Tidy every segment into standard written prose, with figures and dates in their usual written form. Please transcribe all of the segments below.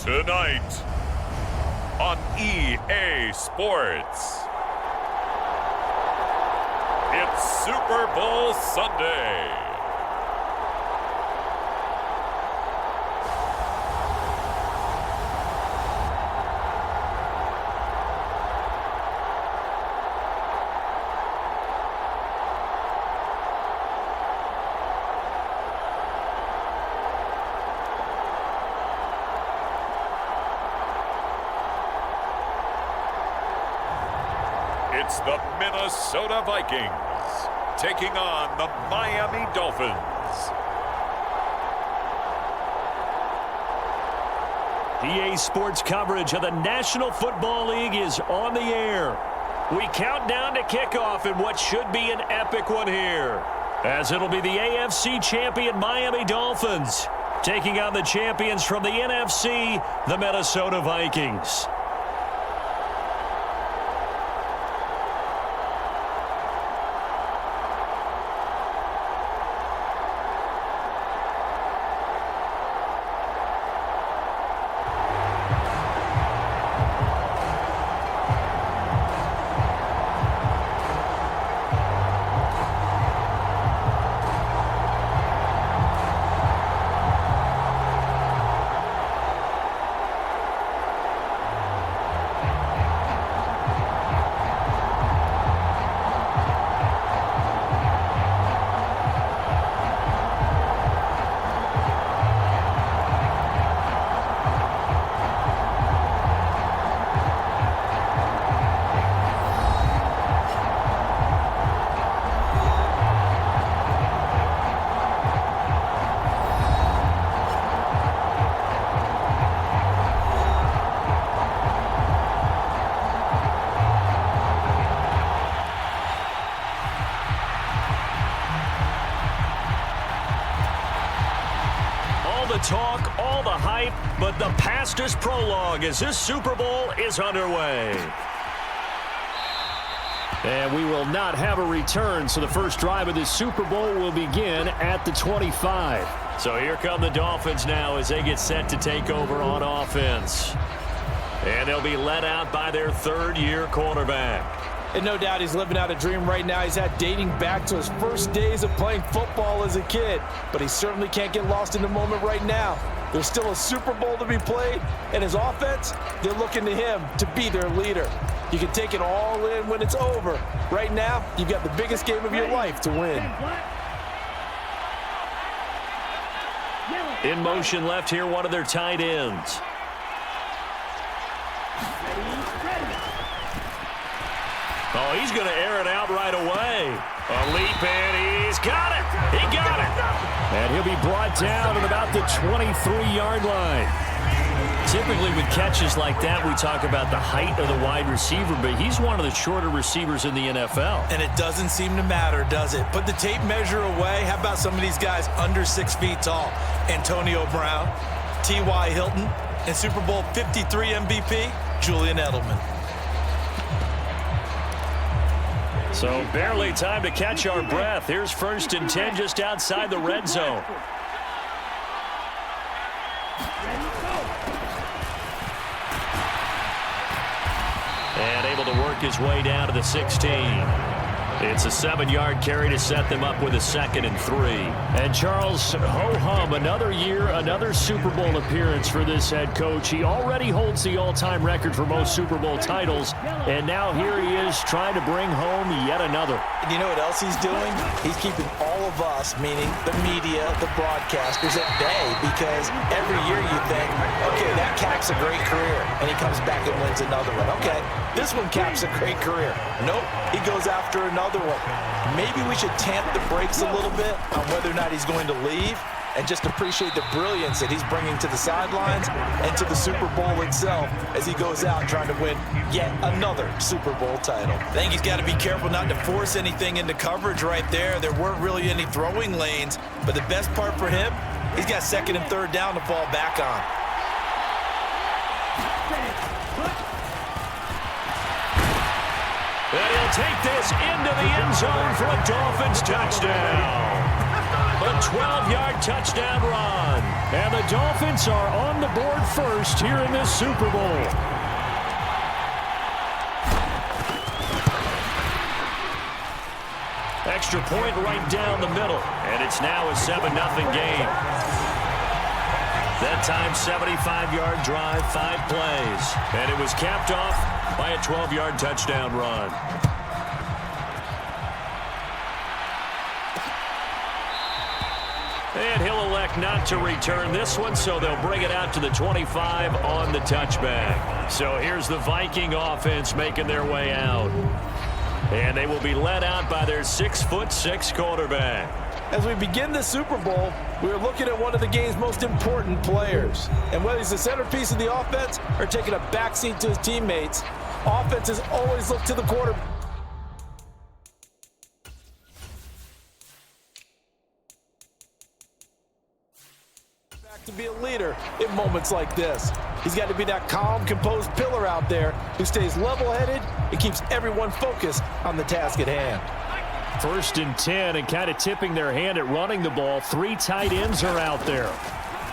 Tonight on EA Sports, it's Super Bowl Sunday. It's the Minnesota Vikings taking on the Miami Dolphins. EA Sports coverage of the National Football League is on the air. We count down to kickoff in what should be an epic one here, as it'll be the AFC champion Miami Dolphins taking on the champions from the NFC, the Minnesota Vikings. Talk, all the hype, but the past is prologue as this Super Bowl is underway. And we will not have a return, so the first drive of this Super Bowl will begin at the 25. So here come the Dolphins now as they get set to take over on offense. And they'll be led out by their third-year quarterback. And no doubt he's living out a dream right now. He's had dating back to his first days of playing football as a kid. But he certainly can't get lost in the moment right now. There's still a Super Bowl to be played. And his offense, they're looking to him to be their leader. You can take it all in when it's over. Right now, you've got the biggest game of your life to win. In motion left here, one of their tight ends. Oh, he's going to air it out right away. A leap, and he's got it. He got it. And he'll be brought down at about the 23-yard line. Typically with catches like that, we talk about the height of the wide receiver, but he's one of the shorter receivers in the NFL. And it doesn't seem to matter, does it? Put the tape measure away. How about some of these guys under 6 feet tall? Antonio Brown, T.Y. Hilton, and Super Bowl 53 MVP, Julian Edelman. So barely time to catch our breath. Here's 1st and 10 just outside the red zone. And able to work his way down to the 16. It's a 7-yard carry to set them up with a 2nd and 3. And Charles, ho-hum, another year, another Super Bowl appearance for this head coach. He already holds the all-time record for most Super Bowl titles, and now here he is trying to bring home yet another. And you know what else he's doing? He's keeping all of us, meaning the media, the broadcasters, at bay, because every year you think, okay, that caps a great career, and he comes back and wins another one. Okay, this one caps a great career. Nope, he goes after another one. Maybe we should tamp the brakes a little bit on whether or not he's going to leave and just appreciate the brilliance that he's bringing to the sidelines and to the Super Bowl itself as he goes out trying to win yet another Super Bowl title. I think he's got to be careful not to force anything into coverage right there. There weren't really any throwing lanes, but the best part for him, he's got 2nd and 3rd down to fall back on. And he'll take this into the end zone for a Dolphins touchdown. A 12-yard touchdown run. And the Dolphins are on the board first here in this Super Bowl. Extra point right down the middle, and it's now a 7-0 game. That time, 75-yard drive, 5 plays, and it was capped off by a 12-yard touchdown run. And he'll elect not to return this one, so they'll bring it out to the 25 on the touchback. So here's the Viking offense making their way out. And they will be led out by their 6'6" quarterback. As we begin the Super Bowl, we're looking at one of the game's most important players. And whether he's the centerpiece of the offense or taking a backseat to his teammates, offenses always look to the quarterback to be a leader in moments like this. He's got to be that calm, composed pillar out there who stays level-headed and keeps everyone focused on the task at hand. 1st and 10, and kind of tipping their hand at running the ball. 3 tight ends are out there.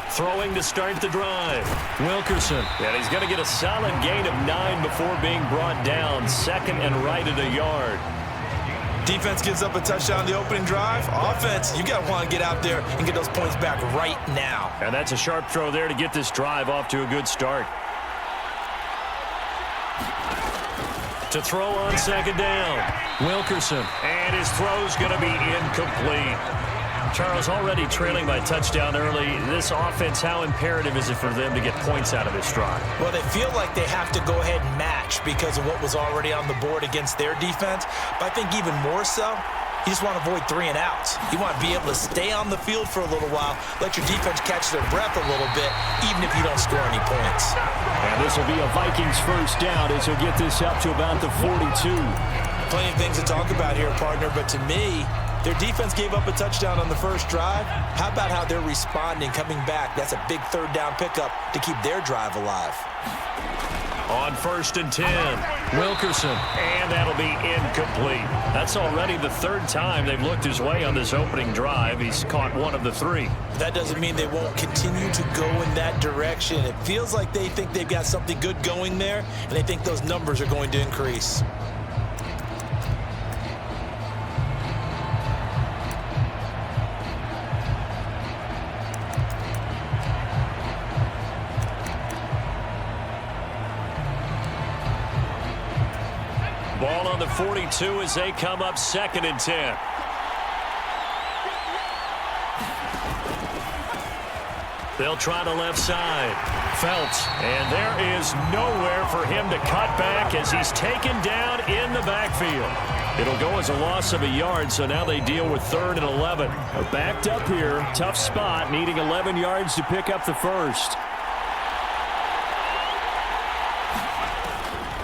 Throwing to start the drive. Wilkerson. And he's going to get a solid gain of 9 before being brought down. 2nd and right at a yard. Defense gives up a touchdown on the opening drive. Offense, you got to want to get out there and get those points back right now. And that's a sharp throw there to get this drive off to a good start. To throw on 2nd down. Wilkerson. And his throw's going to be incomplete. Charles, already trailing by touchdown early. This offense, how imperative is it for them to get points out of this drive? Well, they feel like they have to go ahead and match because of what was already on the board against their defense. But I think even more so, you just want to avoid 3 and outs. You want to be able to stay on the field for a little while, let your defense catch their breath a little bit, even if you don't score any points. And this will be a Vikings 1st down as he'll get this up to about the 42. Plenty of things to talk about here, partner, but to me, their defense gave up a touchdown on the first drive. How about how they're responding, coming back? That's a big 3rd down pickup to keep their drive alive. On 1st and 10, Wilkerson, and that'll be incomplete. That's already the 3rd time they've looked his way on this opening drive. He's caught 1 of the 3. That doesn't mean they won't continue to go in that direction. It feels like they think they've got something good going there, and they think those numbers are going to increase. Ball on the 42 as they come up 2nd and 10. They'll try the left side. Phelps, and there is nowhere for him to cut back as he's taken down in the backfield. It'll go as a loss of a yard, so now they deal with 3rd and 11. They're backed up here, tough spot, needing 11 yards to pick up the 1st.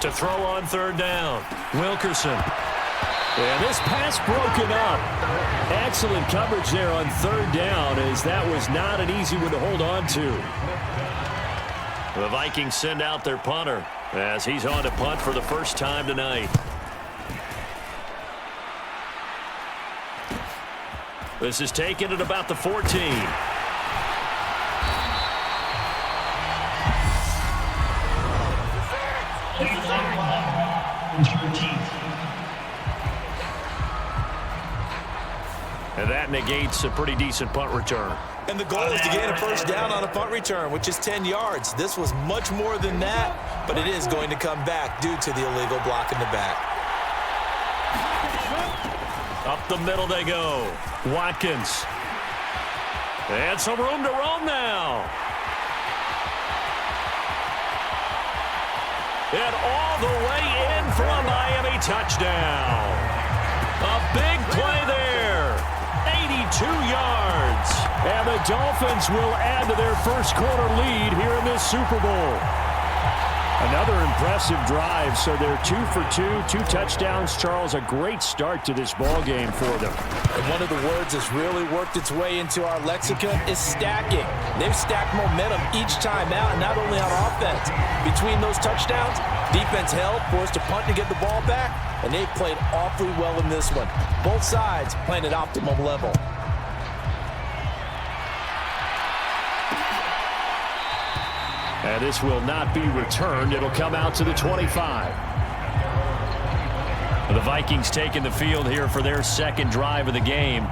To throw on 3rd down, Wilkerson. And this pass broken up. Excellent coverage there on 3rd down, as that was not an easy one to hold on to. The Vikings send out their punter as he's on to punt for the first time tonight. This is taken at about the 14. And that negates a pretty decent punt return. And the goal is to gain a 1st down on a punt return, which is 10 yards. This was much more than that, but it is going to come back due to the illegal block in the back. Up the middle they go. Watkins. And some room to roam now. And all the way in for a Miami touchdown. A big play there. 82 yards. And the Dolphins will add to their first quarter lead here in this Super Bowl. Another impressive drive, so they're 2 for 2, 2 touchdowns. Charles, a great start to this ball game for them. And one of the words that's really worked its way into our lexicon is stacking. They've stacked momentum each time out, and not only on offense. Between those touchdowns, defense held, forced a punt to get the ball back, and they've played awfully well in this one. Both sides playing at optimum level. And this will not be returned. It'll come out to the 25. The Vikings taking the field here for their second drive of the game.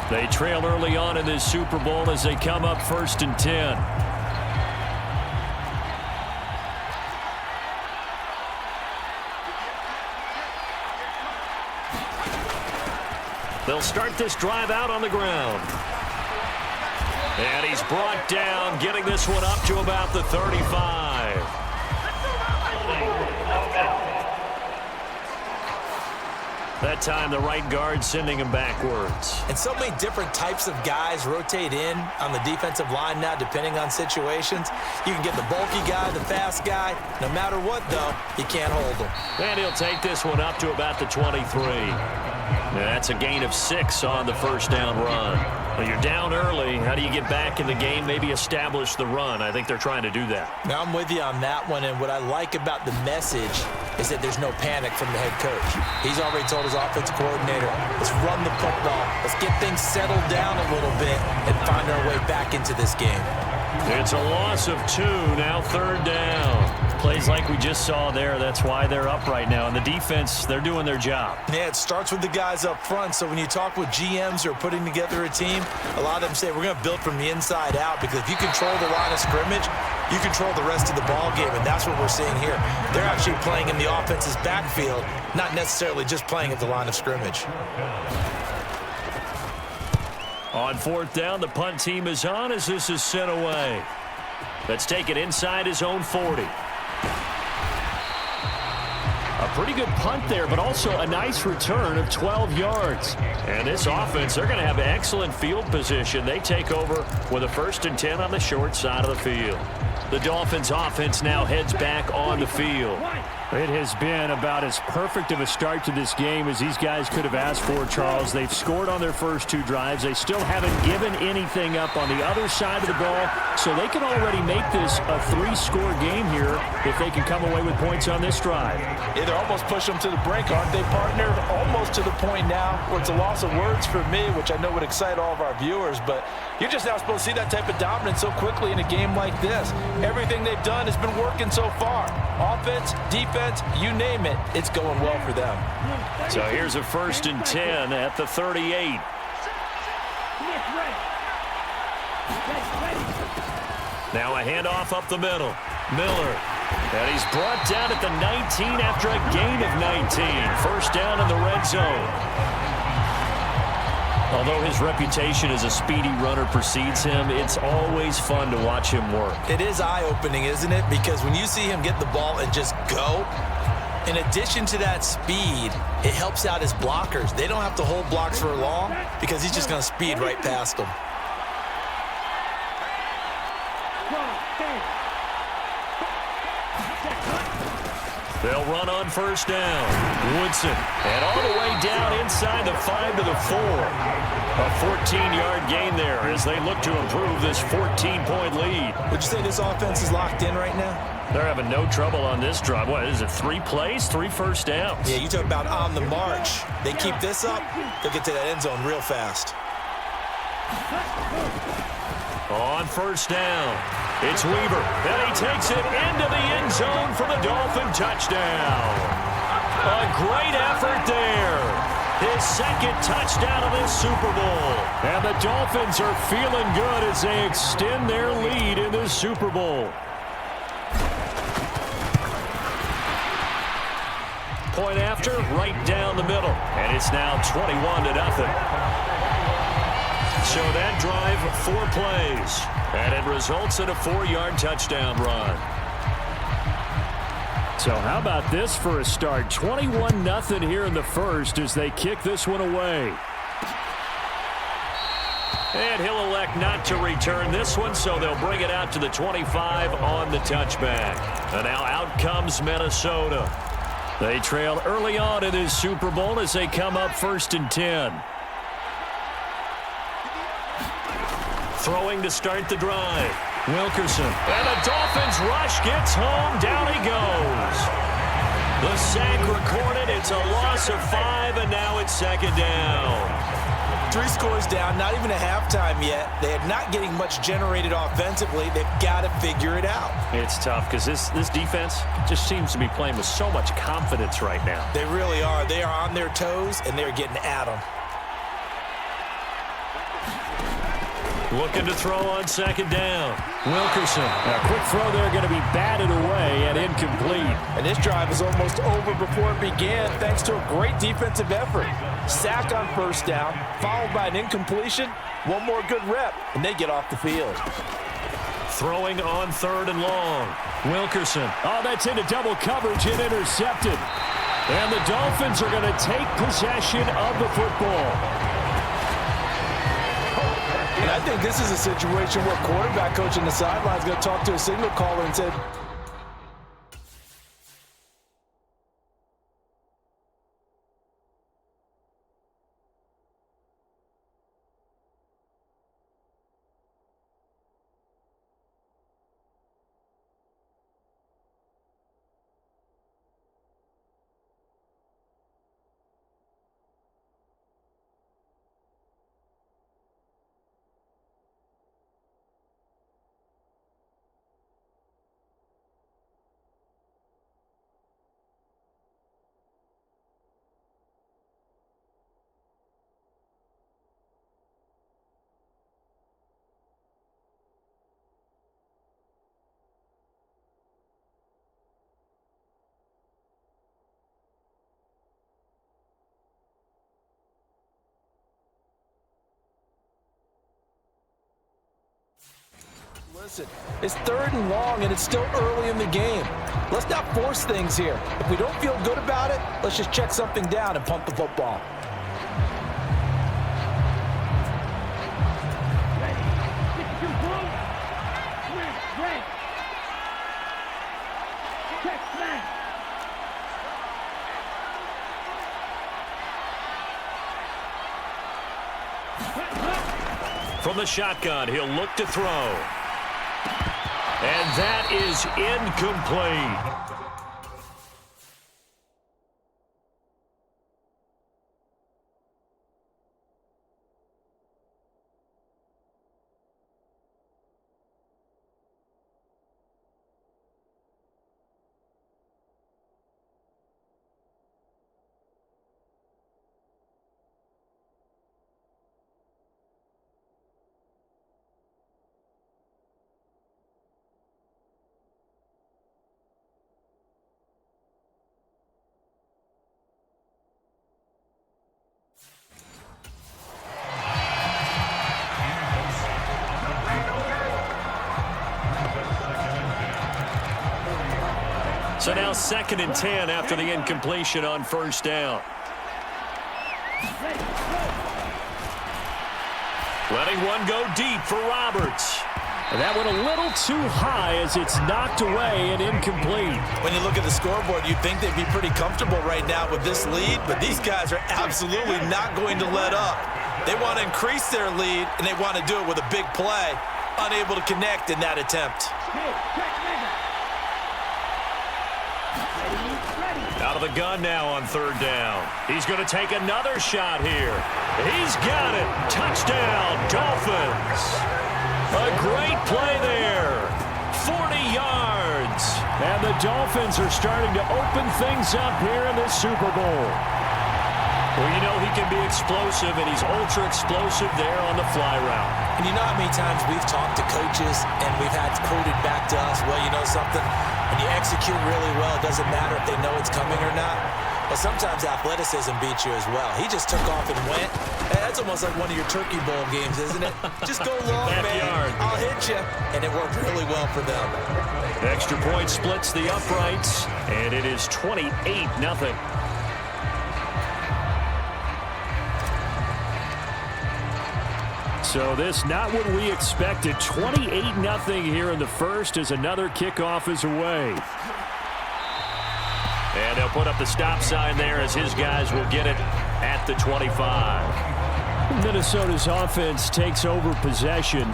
They trail early on in this Super Bowl as they come up 1st and 10. They'll start this drive out on the ground. And he's brought down, getting this one up to about the 35. That time, the right guard sending him backwards. And so many different types of guys rotate in on the defensive line now, depending on situations. You can get the bulky guy, the fast guy. No matter what, though, you can't hold him. And he'll take this one up to about the 23. That's a gain of 6 on the first down run. Well, you're down early. How do you get back in the game, maybe establish the run? I think they're trying to do that. Now, I'm with you on that one, and what I like about the message is that there's no panic from the head coach. He's already told his offensive coordinator, let's run the football, let's get things settled down a little bit and find our way back into this game. It's a loss of 2, now 3rd down. Plays like we just saw there, that's why they're up right now. And the defense, they're doing their job. Yeah, it starts with the guys up front. So when you talk with GMs who are putting together a team, a lot of them say we're going to build from the inside out, because if you control the line of scrimmage, you control the rest of the ball game, and that's what we're seeing here. They're actually playing in the offense's backfield, not necessarily just playing at the line of scrimmage. On 4th down, the punt team is on as this is sent away. Let's take it inside his own 40. A pretty good punt there, but also a nice return of 12 yards. And this offense, they're going to have excellent field position. They take over with a 1st and 10 on the short side of the field. The Dolphins offense now heads back on the field. It has been about as perfect of a start to this game as these guys could have asked for, Charles. They've scored on their first 2 drives. They still haven't given anything up on the other side of the ball, so they can already make this a 3-score game here if they can come away with points on this drive. Yeah, they're almost pushing them to the brink, aren't they, partner? Almost to the point now where it's a loss of words for me, which I know would excite all of our viewers, but you're just not supposed to see that type of dominance so quickly in a game like this. Everything they've done has been working so far. Offense, defense, you name it, it's going well for them. So here's a 1st and 10 at the 38. Now a handoff up the middle. Miller. And he's brought down at the 19 after a gain of 19. 1st down in the red zone. Although his reputation as a speedy runner precedes him, it's always fun to watch him work. It is eye-opening, isn't it? Because when you see him get the ball and just go, in addition to that speed, it helps out his blockers. They don't have to hold blocks for long because he's just going to speed right past them. They'll run on 1st down. Woodson. And all the way down inside the 5 to the 4. A 14-yard gain there as they look to improve this 14-point lead. Would you say this offense is locked in right now? They're having no trouble on this drive. What is it, 3 plays, 3 first downs? Yeah, you talk about on the march. They keep this up, they'll get to that end zone real fast. On 1st down, it's Weaver, and he takes it into the end zone for the Dolphin touchdown. A great effort there. His 2nd touchdown of this Super Bowl. And the Dolphins are feeling good as they extend their lead in this Super Bowl. Point after, right down the middle. And it's now 21-0. So that drive, 4 plays. And it results in a 4-yard touchdown run. So how about this for a start? 21-0 here in the first as they kick this one away. And he'll elect not to return this one, so they'll bring it out to the 25 on the touchback. And now out comes Minnesota. They trail early on in this Super Bowl as they come up 1st and 10. Throwing to start the drive. Wilkerson. And the Dolphins rush gets home. Down he goes. The sack recorded. It's a loss of 5, and now it's second down. 3 scores down, not even a halftime yet. They are not getting much generated offensively. They've got to figure it out. It's tough because this defense just seems to be playing with so much confidence right now. They really are. They are on their toes, and they're getting at them. Looking to throw on second down. Wilkerson. A quick throw there going to be batted away and incomplete. And this drive is almost over before it began thanks to a great defensive effort. Sack on first down, followed by an incompletion. One more good rep, and they get off the field. Throwing on 3rd and long. Wilkerson. Oh, that's into double coverage and intercepted. And the Dolphins are going to take possession of the football. And I think this is a situation where quarterback coach on the sideline is going to talk to a signal caller and say, listen, it's 3rd and long, and it's still early in the game. Let's not force things here. If we don't feel good about it, let's just check something down and punt the football. From the shotgun, he'll look to throw. And that is incomplete. So now 2nd and 10 after the incompletion on first down. Letting one go deep for Roberts. And that went a little too high as it's knocked away and incomplete. When you look at the scoreboard, you'd think they'd be pretty comfortable right now with this lead, but these guys are absolutely not going to let up. They want to increase their lead, and they want to do it with a big play. Unable to connect in that attempt. Out of the gun now on 3rd down. He's going to take another shot here. He's got it. Touchdown, Dolphins. A great play there. 40 yards. And the Dolphins are starting to open things up here in the Super Bowl. Well, you know he can be explosive, and he's ultra-explosive there on the fly route. And you know how many times we've talked to coaches and we've had quoted back to us, well, you know something? When you execute really well, it doesn't matter if they know it's coming or not. But sometimes athleticism beats you as well. He just took off and went. And that's almost like one of your Turkey Bowl games, isn't it? Just go long, man. I'll hit you. And it worked really well for them. Extra point splits the uprights, and it is 28-0. So this not what we expected. 28-0 here in the first as another kickoff is away. And they'll put up the stop sign there as his guys will get it at the 25. Minnesota's offense takes over possession.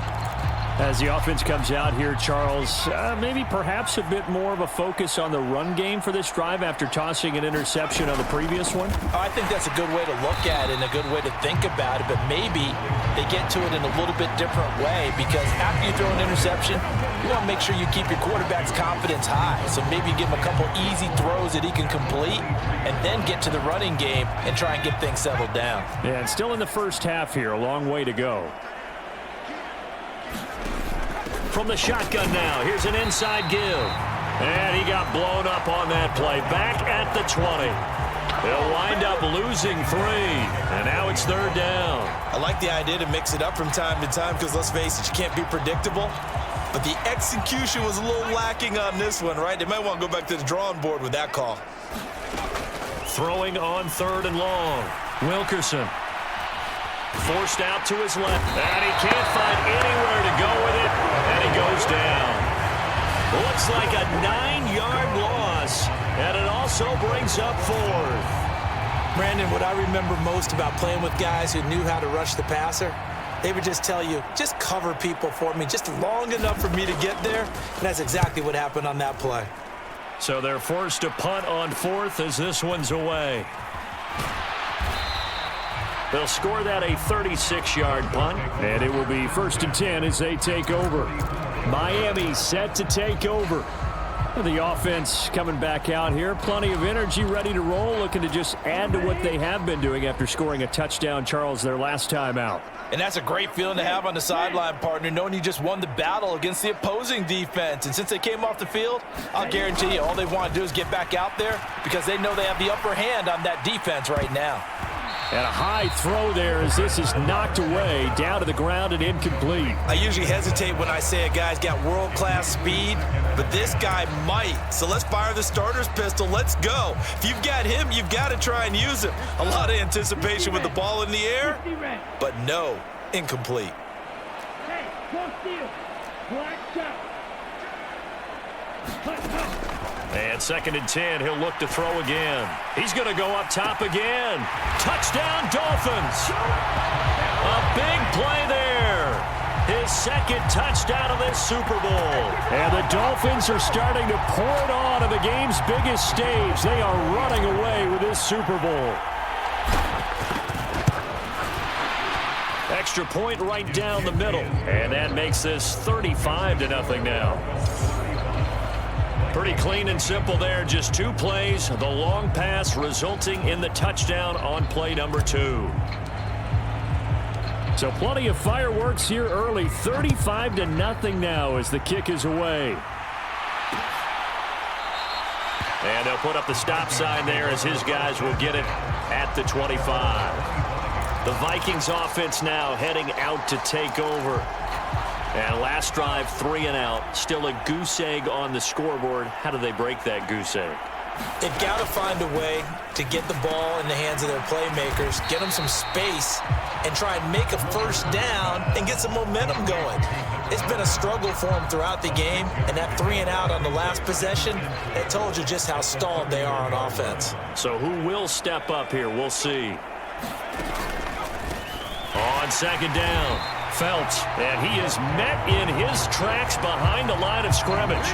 As the offense comes out here, Charles, maybe perhaps a bit more of a focus on the run game for this drive after tossing an interception on the previous one? I think that's a good way to look at it and a good way to think about it, but maybe they get to it in a little bit different way, because after you throw an interception, you want to make sure you keep your quarterback's confidence high. So maybe give him a couple easy throws that he can complete and then get to the running game and try and get things settled down. Yeah, and still in the first half here, a long way to go. From the shotgun now, here's an inside give. And he got blown up on that play. Back at the 20. They'll wind up losing 3. And now it's third down. I like the idea to mix it up from time to time because, let's face it, you can't be predictable. But the execution was a little lacking on this one, right? They might want to go back to the drawing board with that call. Throwing on third and long. Wilkerson. Forced out to his left. And he can't find anywhere to go with it. And he goes down. Looks like a 9-yard loss. And it also brings up 4th. Brandon, what I remember most about playing with guys who knew how to rush the passer, they would just tell you, just cover people for me, just long enough for me to get there. And that's exactly what happened on that play. So they're forced to punt on 4th as this one's away. They'll score that a 36-yard punt. And it will be 1st and 10 as they take over. Miami set to take over. The offense coming back out here. Plenty of energy, ready to roll, looking to just add to what they have been doing after scoring a touchdown, Charles, their last time out. And that's a great feeling to have on the sideline, partner, knowing you just won the battle against the opposing defense. And since they came off the field, I'll guarantee you all they want to do is get back out there because they know they have the upper hand on that defense right now. And a high throw there as this is knocked away, down to the ground and incomplete. I usually hesitate when I say a guy's got world-class speed, but this guy might. So let's fire the starter's pistol. Let's go. If you've got him, you've got to try and use him. A lot of anticipation with the ball in the air, but no, incomplete. And 2nd and 10, he'll look to throw again. He's going to go up top again. Touchdown, Dolphins. A big play there. His 2nd touchdown of this Super Bowl. And the Dolphins are starting to pour it on the game's biggest stage. They are running away with this Super Bowl. Extra point right down the middle. And that makes this 35-0 now. Pretty clean and simple there. Just 2 plays. The long pass resulting in the touchdown on play number 2. So plenty of fireworks here early. 35-0 now as the kick is away. And they'll put up the stop sign there as his guys will get it at the 25. The Vikings offense now heading out to take over. And last drive, 3 and out. Still a goose egg on the scoreboard. How do they break that goose egg? They've got to find a way to get the ball in the hands of their playmakers, get them some space, and try and make a first down and get some momentum going. It's been a struggle for them throughout the game, and that 3 and out on the last possession, that told you just how stalled they are on offense. So who will step up here? We'll see. On 2nd down. Felts, and he is met in his tracks behind the line of scrimmage.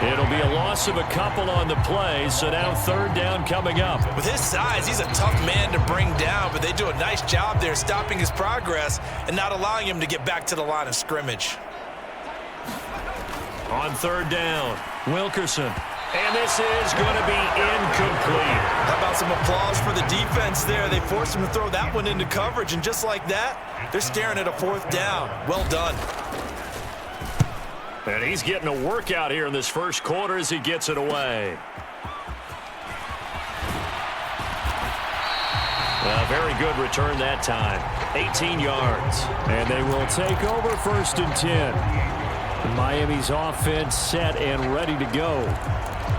It'll be a loss of a couple on the play, so now 3rd down coming up. With his size, he's a tough man to bring down, but they do a nice job there stopping his progress and not allowing him to get back to the line of scrimmage. On 3rd down, Wilkerson. And this is going to be incomplete. How about some applause for the defense there? They forced him to throw that one into coverage, and just like that, they're staring at a 4th down. Well done. And he's getting a workout here in this first quarter as he gets it away. A very good return that time. 18 yards. And they will take over 1st and 10. Miami's offense set and ready to go.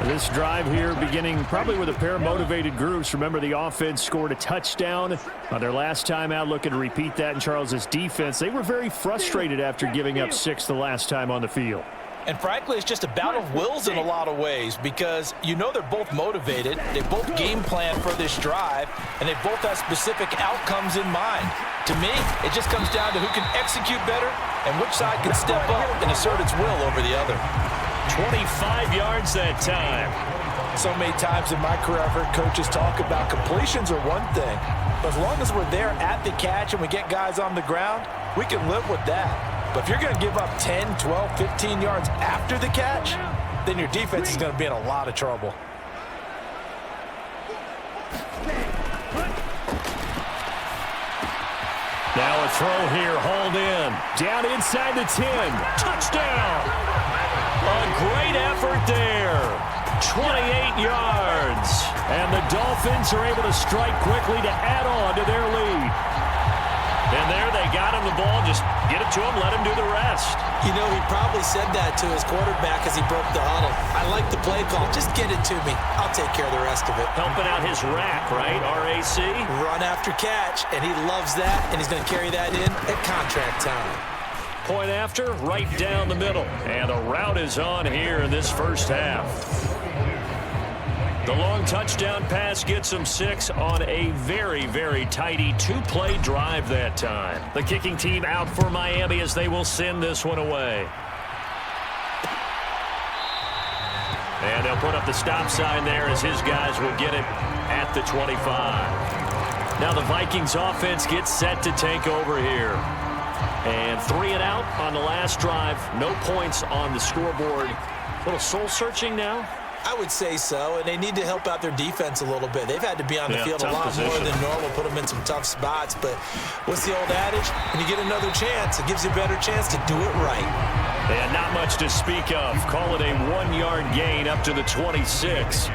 This drive here beginning probably with a pair of motivated groups. Remember, the offense scored a touchdown on their last time out, looking to repeat that in Charles's defense. They were very frustrated after giving up 6 the last time on the field. And frankly, it's just a battle of wills in a lot of ways because you know they're both motivated, they both game plan for this drive, and they both have specific outcomes in mind. To me, it just comes down to who can execute better and which side can step up and assert its will over the other. 25 yards that time. So many times in my career, I've heard coaches talk about completions are one thing, but as long as we're there at the catch and we get guys on the ground, we can live with that. But if you're going to give up 10, 12, 15 yards after the catch, then your defense is going to be in a lot of trouble. Now a throw here, hauled in. Down inside the 10. Touchdown! A great effort there. 28 yards. And the Dolphins are able to strike quickly to add on to their lead. And there they got him the ball. Just get it to him, let him do the rest. You know, he probably said that to his quarterback as he broke the huddle. I like the play call. Just get it to me. I'll take care of the rest of it. Helping out his rack, right? RAC? Run after catch, and he loves that, and he's going to carry that in at contract time. Point after, right down the middle. And the route is on here in this first half. The long touchdown pass gets him 6 on a very, very tidy two-play drive that time. The kicking team out for Miami as they will send this one away. And they'll put up the stop sign there as his guys will get it at the 25. Now the Vikings offense gets set to take over here. And 3 and out on the last drive. No points on the scoreboard. A little soul-searching now. I would say so, and they need to help out their defense a little bit. They've had to be on the field a lot more than normal, put them in some tough spots. But what's the old adage? When you get another chance, it gives you a better chance to do it right. And not much to speak of. Call it a 1-yard gain up to the 26.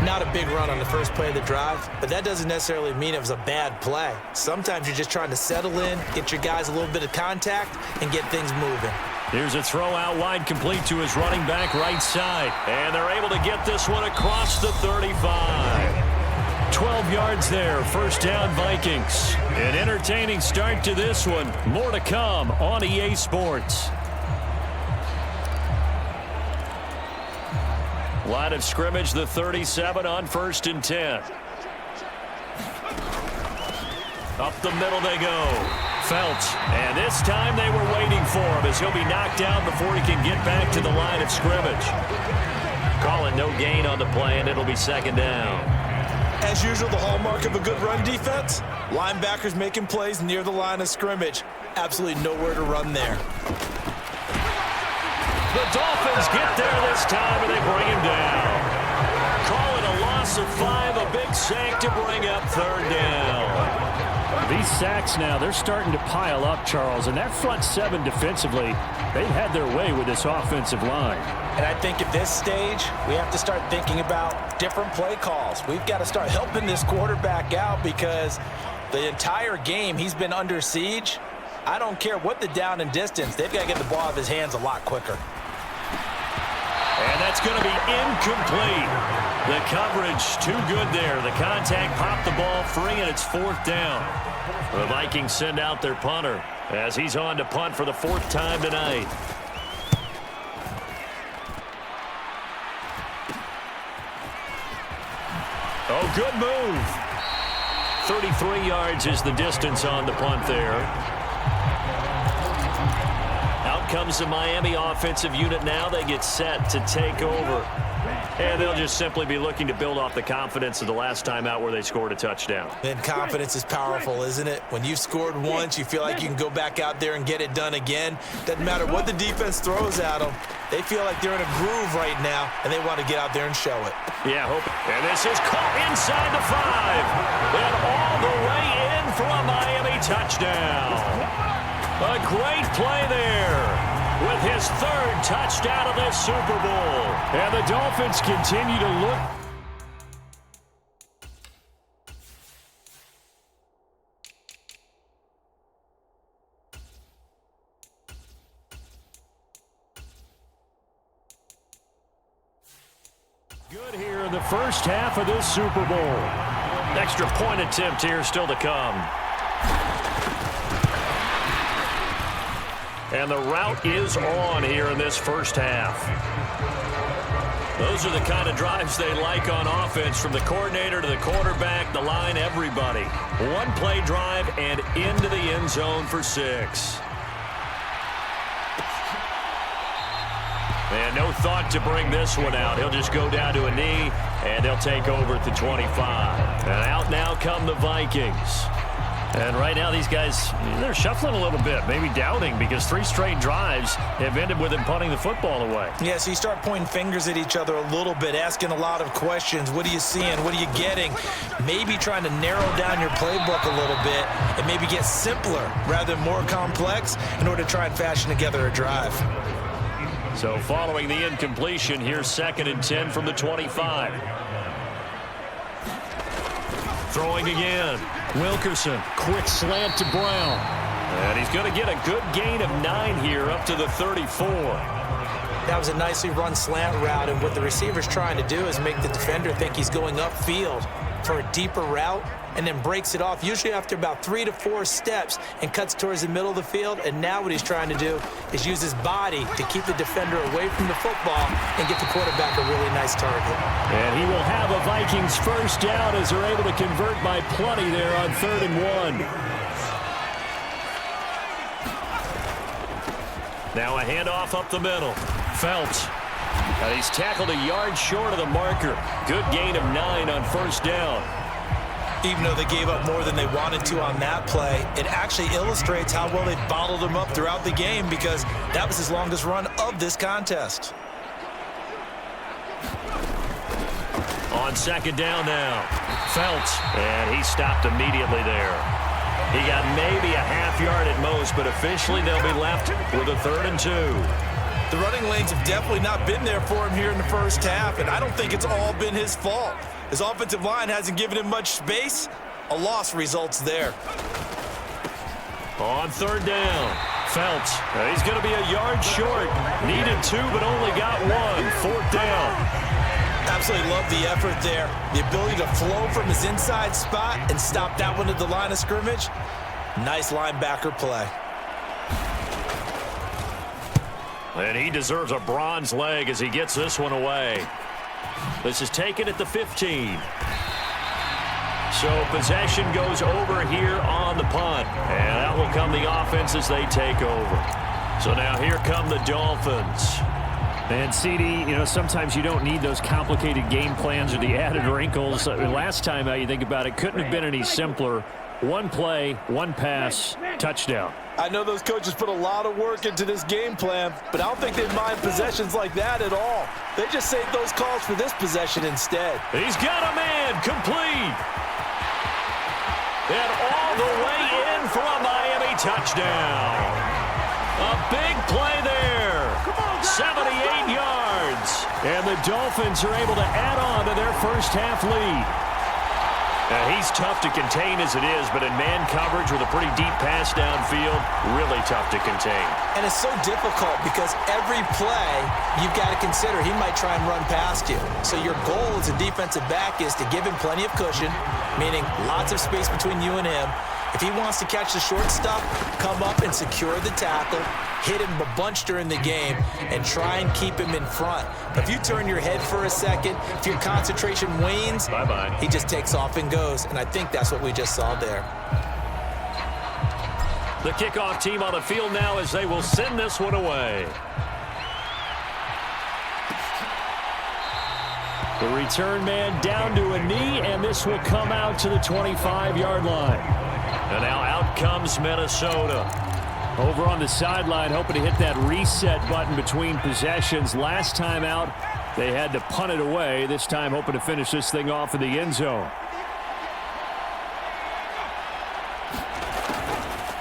Not a big run on the first play of the drive, but that doesn't necessarily mean it was a bad play. Sometimes you're just trying to settle in, get your guys a little bit of contact, and get things moving. Here's a throw out wide, complete to his running back right side. And they're able to get this one across the 35. 12 yards there, first down Vikings. An entertaining start to this one. More to come on EA Sports. Line of scrimmage, the 37 on 1st and 10. Up the middle they go. Felts, and this time they were waiting for him as he'll be knocked down before he can get back to the line of scrimmage. Call it no gain on the play, and it'll be 2nd down. As usual, the hallmark of a good run defense, linebackers making plays near the line of scrimmage. Absolutely nowhere to run there. The Dolphins get there this time, and they bring him down. Call it a loss of 5, a big sack to bring up 3rd down. These sacks now, they're starting to pile up, Charles, and that front 7 defensively, they've had their way with this offensive line. And I think at this stage, we have to start thinking about different play calls. We've got to start helping this quarterback out because the entire game he's been under siege. I don't care what the down and distance, they've got to get the ball out of his hands a lot quicker. And that's going to be incomplete. The coverage too good there. The contact popped the ball free, and it's 4th down. The Vikings send out their punter as he's on to punt for the 4th time tonight. Oh, good move. 33 yards is the distance on the punt there. Out comes the Miami offensive unit now. They get set to take over. And they'll just simply be looking to build off the confidence of the last time out where they scored a touchdown. And confidence is powerful, isn't it? When you've scored once, you feel like you can go back out there and get it done again. Doesn't matter what the defense throws at them. They feel like they're in a groove right now, and they want to get out there and show it. Yeah, hope. And this is caught inside the 5. And all the way in for a Miami touchdown. A great play there with his 3rd touchdown of this Super Bowl. And the Dolphins continue to look. Good here in the first half of this Super Bowl. Extra point attempt here still to come. And the route is on here in this first half. Those are the kind of drives they like on offense, from the coordinator to the quarterback, the line, everybody. One-play drive and into the end zone for 6. And no thought to bring this one out. He'll just go down to a knee, and they'll take over at the 25. And out now come the Vikings. And right now these guys, they're shuffling a little bit, maybe doubting, because 3 straight drives have ended with them punting the football away. Yeah, so you start pointing fingers at each other a little bit, asking a lot of questions. What are you seeing? What are you getting? Maybe trying to narrow down your playbook a little bit and maybe get simpler rather than more complex in order to try and fashion together a drive. So following the incompletion, here's 2nd and 10 from the 25. Throwing again. Wilkerson, quick slant to Brown. And he's going to get a good gain of 9 here up to the 34. That was a nicely run slant route, and what the receiver's trying to do is make the defender think he's going upfield for a deeper route, and then breaks it off, usually after about 3 to 4 steps, and cuts towards the middle of the field. And now what he's trying to do is use his body to keep the defender away from the football and get the quarterback a really nice target. And he will have a Vikings first down as they're able to convert by plenty there on 3rd and 1. Now a handoff up the middle. Felts. And he's tackled a yard short of the marker. Good gain of 9 on first down. Even though they gave up more than they wanted to on that play, it actually illustrates how well they bottled him up throughout the game, because that was his longest run of this contest. On 2nd down now. Felts. And he stopped immediately there. He got maybe a half yard at most, but officially they'll be left with a 3rd and 2. The running lanes have definitely not been there for him here in the first half, and I don't think it's all been his fault. His offensive line hasn't given him much space. A loss results there. On 3rd down, Felts. He's going to be a yard short. Needed 2, but only got 1. 4th down. Absolutely love the effort there. The ability to flow from his inside spot and stop that one at the line of scrimmage. Nice linebacker play. And he deserves a bronze leg as he gets this one away. This is taken at the 15. So possession goes over here on the punt. And out will come the offense as they take over. So now here come the Dolphins. And CD, sometimes you don't need those complicated game plans or the added wrinkles. Last time out, you think about it, couldn't have been any simpler. 1 play, 1 pass, touchdown. I know those coaches put a lot of work into this game plan, but I don't think they mind possessions like that at all. They just save those calls for this possession instead. He's got a man, complete. And all the way in for a Miami touchdown. A big play there. 78 yards. And the Dolphins are able to add on to their first half lead. He's tough to contain as it is, but in man coverage with a pretty deep pass downfield, really tough to contain. And it's so difficult because every play you've got to consider he might try and run past you. So your goal as a defensive back is to give him plenty of cushion, meaning lots of space between you and him. If he wants to catch the short stuff, come up and secure the tackle, hit him a bunch during the game, and try and keep him in front. But if you turn your head for a second, if your concentration wanes, bye-bye. He just takes off and goes, and I think that's what we just saw there. The kickoff team on the field now as they will send this one away. The return man down to a knee, and this will come out to the 25-yard line. And now out comes Minnesota. Over on the sideline, hoping to hit that reset button between possessions. Last time out, they had to punt it away. This time, hoping to finish this thing off in the end zone.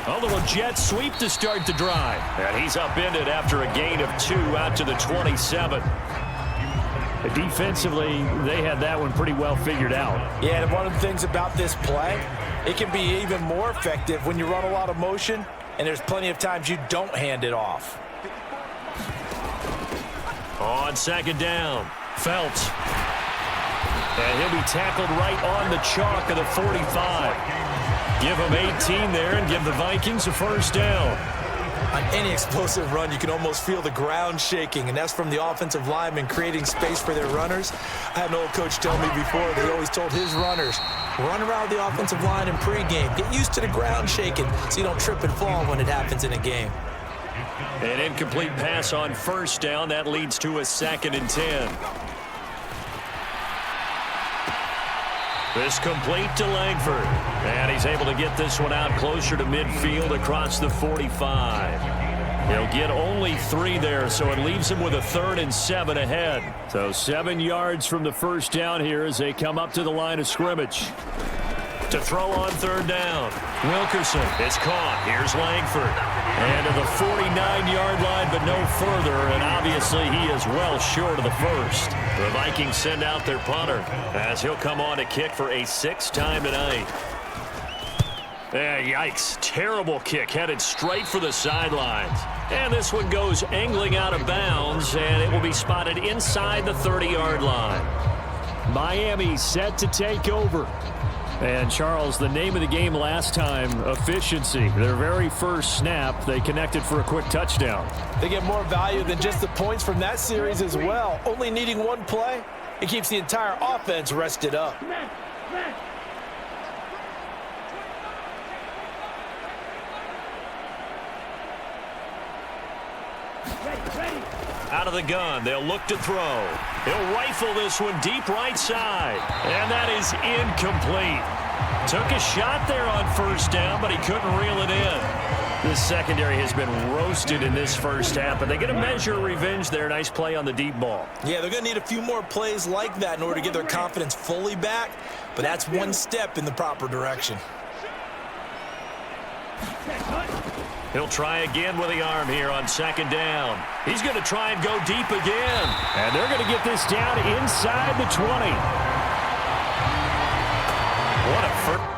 A little jet sweep to start the drive. And he's upended after a gain of 2 out to the 27. Defensively, they had that one pretty well figured out. Yeah, and one of the things about this play, it can be even more effective when you run a lot of motion, and there's plenty of times you don't hand it off. On 2nd down, Felts. And he'll be tackled right on the chalk of the 45. Give him 18 there and give the Vikings a first down. On any explosive run, you can almost feel the ground shaking, and that's from the offensive linemen creating space for their runners. I had an old coach tell me before that he always told his runners, run around the offensive line in pregame. Get used to the ground shaking so you don't trip and fall when it happens in a game. An incomplete pass on first down. That leads to a 2nd and 10. This complete to Langford. And he's able to get this one out closer to midfield across the 45. He'll get only 3 there, so it leaves him with a 3rd and 7 ahead. So 7 yards from the first down here as they come up to the line of scrimmage. To throw on 3rd down. Wilkerson. It's caught. Here's Langford. And to the 49-yard line, but no further. And obviously he is well short of the first. The Vikings send out their punter as he'll come on to kick for a 6th time tonight. Yikes. Terrible kick headed straight for the sidelines. And this one goes angling out of bounds, and it will be spotted inside the 30-yard line. Miami set to take over. And, Charles, the name of the game last time, efficiency. Their very first snap, they connected for a quick touchdown. They get more value than just the points from that series as well. Only needing one play, it keeps the entire offense rested up. Out of the gun, they'll look to throw. He'll rifle this one deep right side. And that is incomplete. Took a shot there on first down, but he couldn't reel it in. This secondary has been roasted in this first half, but they get a measure of revenge there. Nice play on the deep ball. Yeah, they're going to need a few more plays like that in order to get their confidence fully back, but that's one step in the proper direction. He'll try again with the arm here on 2nd down. He's going to try and go deep again. And they're going to get this down inside the 20. What a first.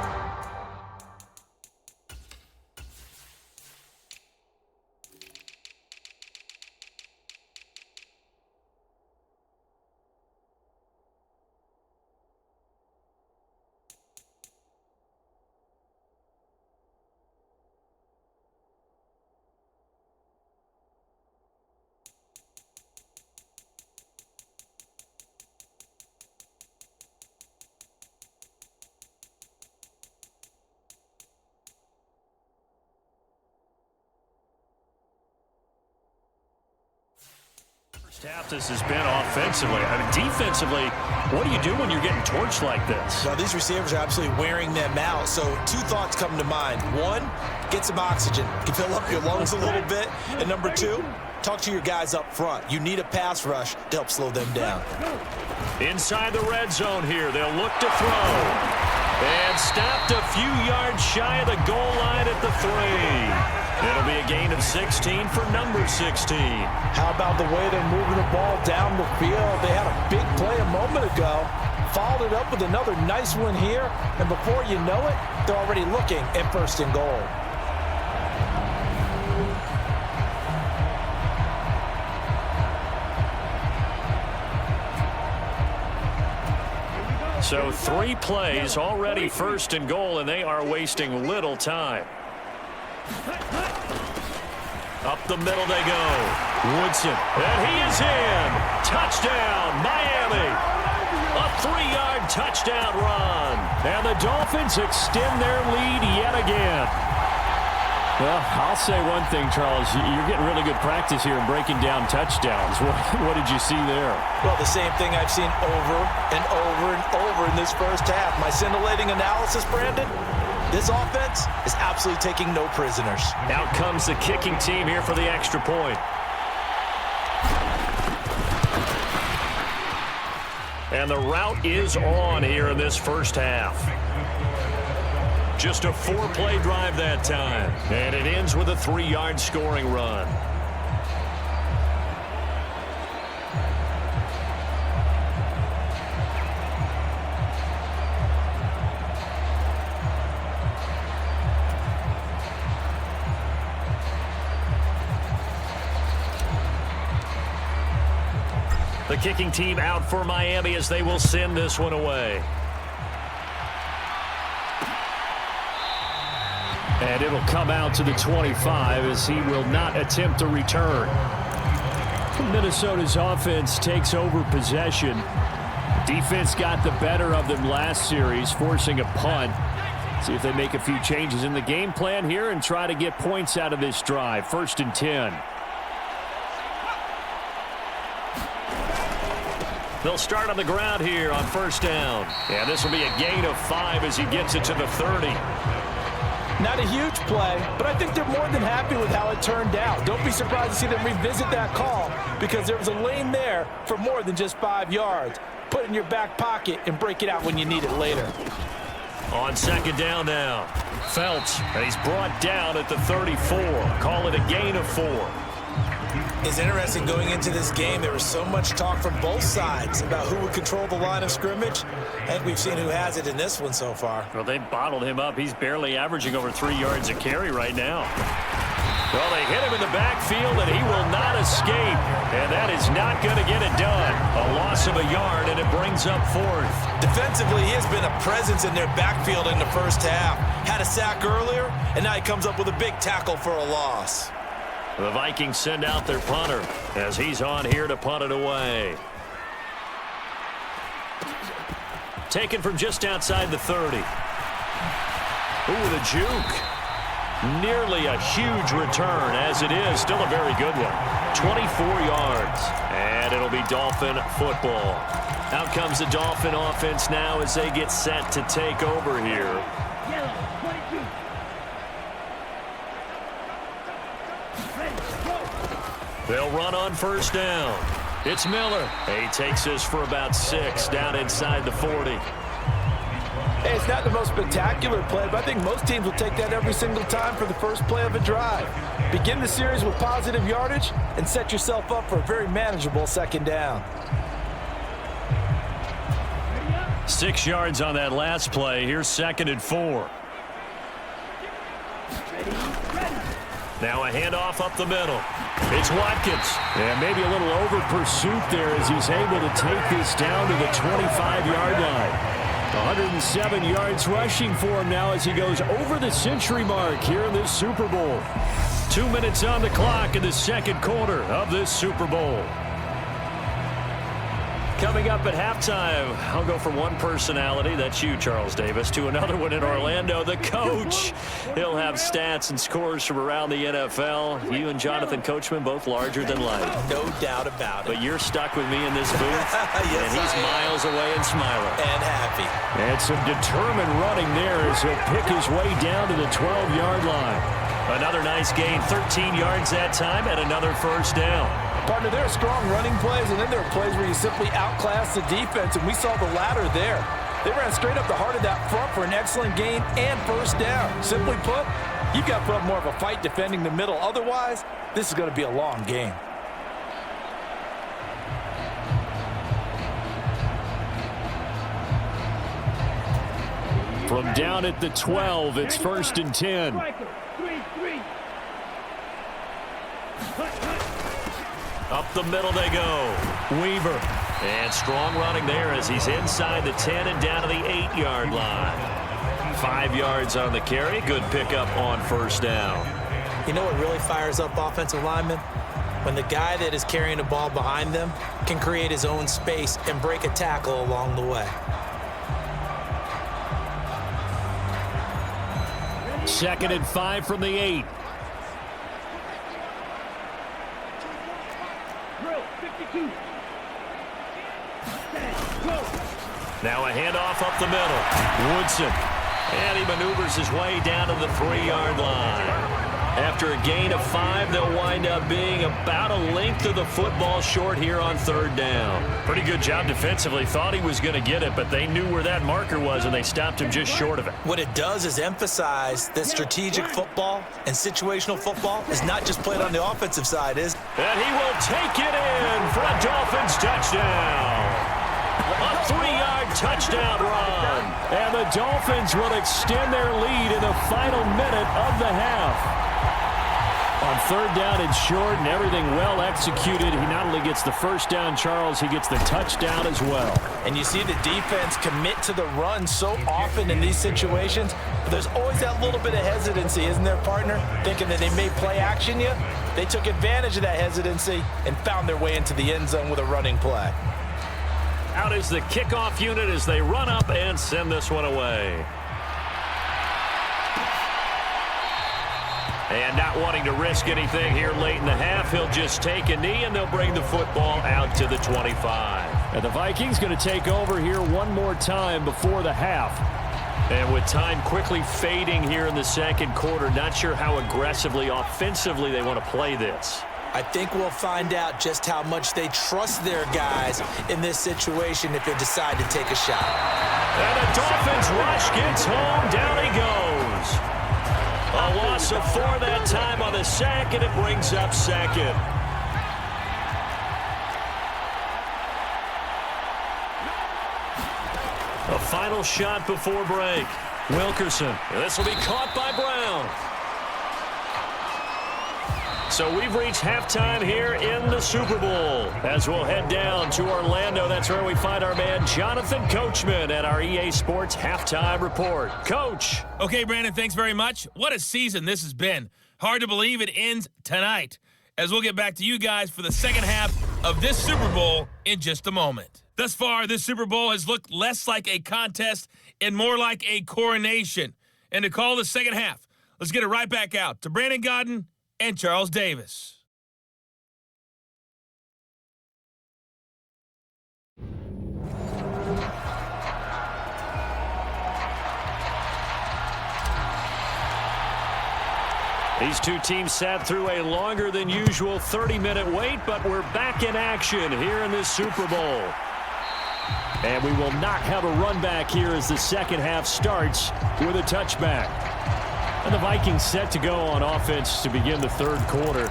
Half this has been offensively. I mean, defensively, what do you do when you're getting torched like this? Well, these receivers are absolutely wearing them out. So 2 thoughts come to mind. 1, get some oxygen. You can fill up your lungs a little bit. And number 2, talk to your guys up front. You need a pass rush to help slow them down. Inside the red zone here, they'll look to throw. And stopped a few yards shy of the goal line at the 3. It'll be a gain of 16 for number 16. How about the way they're moving the ball down the field? They had a big play a moment ago, followed it up with another nice one here, and before you know it, they're already looking at 1st and goal. So 3 plays, already 1st and goal, and they are wasting little time. Up the middle they go. Woodson. And he is in. Touchdown, Miami. A 3-yard touchdown run. And the Dolphins extend their lead yet again. Well, I'll say one thing, Charles. You're getting really good practice here in breaking down touchdowns. What did you see there? Well, the same thing I've seen over and over and over in this first half. My scintillating analysis, Brandon, this offense is absolutely taking no prisoners. Out comes the kicking team here for the extra point. And the route is on here in this first half. Just a 4-play drive that time. And it ends with a 3-yard scoring run. The kicking team out for Miami as they will send this one away. And it'll come out to the 25 as he will not attempt a return. Minnesota's offense takes over possession. Defense got the better of them last series, forcing a punt. See if they make a few changes in the game plan here and try to get points out of this drive. 1st and 10. They'll start on the ground here on 1st down. And this will be a gain of 5 as he gets it to the 30. Not a huge play, but I think they're more than happy with how it turned out. Don't be surprised to see them revisit that call because there was a lane there for more than just 5 yards. Put it in your back pocket and break it out when you need it later. On 2nd down now, Phelps, and he's brought down at the 34. Call it a gain of 4. It's interesting going into this game. There was so much talk from both sides about who would control the line of scrimmage. I think we've seen who has it in this one so far. Well, they bottled him up. He's barely averaging over 3 yards a carry right now. Well, they hit him in the backfield, and he will not escape. And that is not going to get it done. A loss of a yard, and it brings up 4th. Defensively, he has been a presence in their backfield in the first half. Had a sack earlier, and now he comes up with a big tackle for a loss. The Vikings send out their punter as he's on here to punt it away. Taken from just outside the 30. Ooh, the juke. Nearly a huge return, as it is. Still a very good one. 24 yards. And it'll be Dolphin football. Out comes the Dolphin offense now as they get set to take over here. They'll run on 1st down. It's Miller. He takes this for about 6 down inside the 40. Hey, it's not the most spectacular play, but I think most teams will take that every single time for the first play of a drive. Begin the series with positive yardage and set yourself up for a very manageable 2nd down. 6 yards on that last play. Here's 2nd and 4. Now a handoff up the middle. It's Watkins. And maybe a little over pursuit there as he's able to take this down to the 25-yard line. 107 yards rushing for him now as he goes over the century mark here in this Super Bowl. 2 minutes on the clock in the 2nd quarter of this Super Bowl. Coming up at halftime, I'll go from one personality, that's you, Charles Davis, to another one in Orlando, the coach. He'll have stats and scores from around the NFL. You and Jonathan Coachman, both larger than life. No doubt about it. But you're stuck with me in this booth, Yes, and he's miles away and smiling. And happy. And some determined running there as he'll pick his way down to the 12-yard line. Another nice gain, 13 yards that time, and another 1st down. Partner, there are strong running plays, and then there are plays where you simply outclass the defense, and we saw the latter there. They ran straight up the heart of that front for an excellent gain and 1st down. Simply put, you've got to put up more of a fight defending the middle. Otherwise, this is going to be a long game. From down at the 12, it's 1st and 10. Up the middle they go. Weaver. And strong running there as he's inside the 10 and down to the 8-yard line. 5 yards on the carry. Good pickup on 1st down. You know what really fires up offensive linemen? When the guy that is carrying the ball behind them can create his own space and break a tackle along the way. 2nd and 5 from the 8. Now a handoff up the middle. Woodson. And he maneuvers his way down to the 3-yard line. After a gain of 5, they'll wind up being about a length of the football short here on 3rd down. Pretty good job defensively. Thought he was going to get it, but they knew where that marker was, and they stopped him just short of it. What it does is emphasize that strategic football and situational football is not just played on the offensive side, is. And he will take it in for a Dolphins touchdown. A 3-yard touchdown run. And the Dolphins will extend their lead in the final minute of the half. On third down and short and everything well executed, he not only gets the first down, Charles, he gets the touchdown as well. And you see the defense commit to the run so often in these situations, but there's always that little bit of hesitancy, isn't there, partner? Thinking that they may play action you. They took advantage of that hesitancy and found their way into the end zone with a running play. Out is the kickoff unit as they run up and send this one away. And not wanting to risk anything here late in the half, he'll just take a knee, and they'll bring the football out to the 25. And the Vikings going to take over here one more time before the half. And with time quickly fading here in the second quarter, not sure how aggressively, offensively they want to play this. I think we'll find out just how much they trust their guys in this situation if they decide to take a shot. And the Dolphins rush gets home. Down he goes. A loss of 4 that time on the sack, and it brings up second. A final shot before break. Wilkerson. This will be caught by Brown. So we've reached halftime here in the Super Bowl. As we'll head down to Orlando, that's where we find our man Jonathan Coachman at our EA Sports Halftime Report. Coach. Okay, Brandon, thanks very much. What a season this has been. Hard to believe it ends tonight, as we'll get back to you guys for the second half of this Super Bowl in just a moment. Thus far, this Super Bowl has looked less like a contest and more like a coronation. And to call the second half, let's get it right back out to Brandon Godden and Charles Davis. These two teams sat through a longer than usual 30-minute wait, but we're back in action here in this Super Bowl. And we will not have a run back here as the second half starts with a touchback. And the Vikings set to go on offense to begin the third quarter.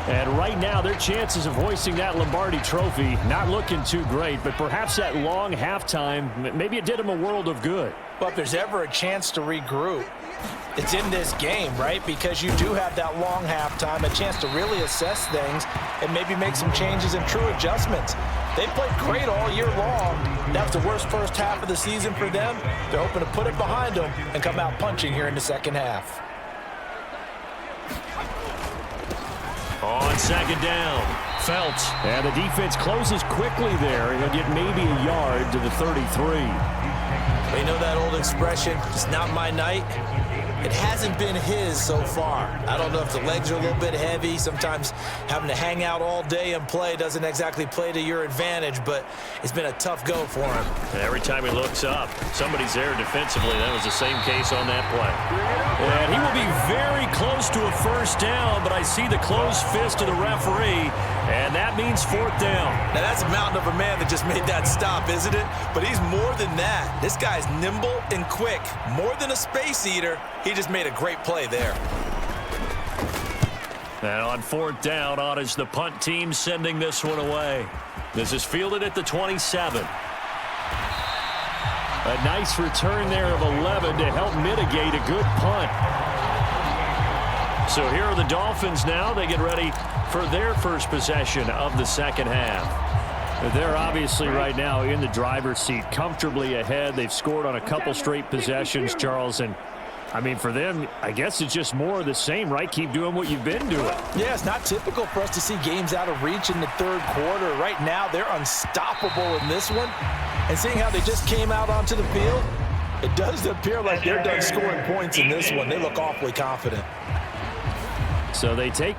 And right now, their chances of hoisting that Lombardi trophy not looking too great, but perhaps that long halftime, maybe it did them a world of good. But if there's ever a chance to regroup, it's in this game, right? Because you do have that long halftime, a chance to really assess things and maybe make some changes and true adjustments. They played great all year long. That was the worst first half of the season for them. They're hoping to put it behind them and come out punching here in the second half. On second down, Phelps. And the defense closes quickly there. He'll get maybe a yard to the 33. You know that old expression, it's not my night? It hasn't been his so far. I don't know if the legs are a little bit heavy. Sometimes having to hang out all day and play doesn't exactly play to your advantage, but it's been a tough go for him. Every time he looks up, somebody's there defensively. That was the same case on that play. And he will be very close to a first down, but I see the closed fist of the referee, and that means fourth down. Now, that's a mountain of a man that just made that stop, isn't it? But he's more than that. This guy's nimble and quick. More than a space eater. He just made a great play there. And on fourth down, on is the punt team sending this one away. This is fielded at the 27. A nice return there of 11 to help mitigate a good punt. So here are the Dolphins now. They get ready for their first possession of the second half. They're obviously right now in the driver's seat, comfortably ahead. They've scored on a couple straight possessions, Charles, and I mean, for them, I guess it's just more of the same, right? Keep doing what you've been doing. Yeah, it's not typical for us to see games out of reach in the third quarter. Right now, they're unstoppable in this one. And seeing how they just came out onto the field, it does appear like they're done scoring points in this one. They look awfully confident. So they take...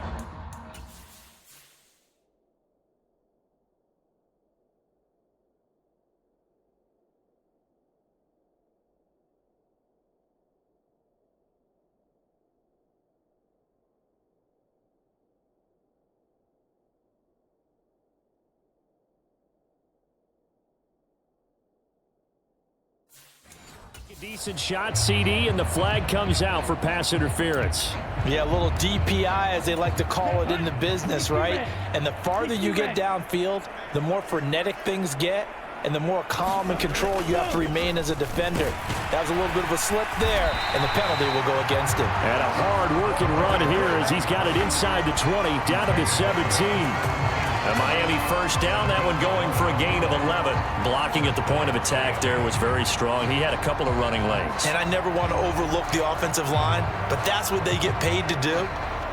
Decent shot, CD, and the flag comes out for pass interference. Yeah, a little DPI, as they like to call it in the business, right? And the farther you get downfield, the more frenetic things get. and the more calm and control you have to remain as a defender. That was a little bit of a slip there, and the penalty will go against him. And a hard-working run here as he's got it inside the 20, down to the 17. A Miami first down, that one going for a gain of 11. Blocking at the point of attack there was very strong. He had a couple of running lanes. And I never want to overlook the offensive line, but that's what they get paid to do.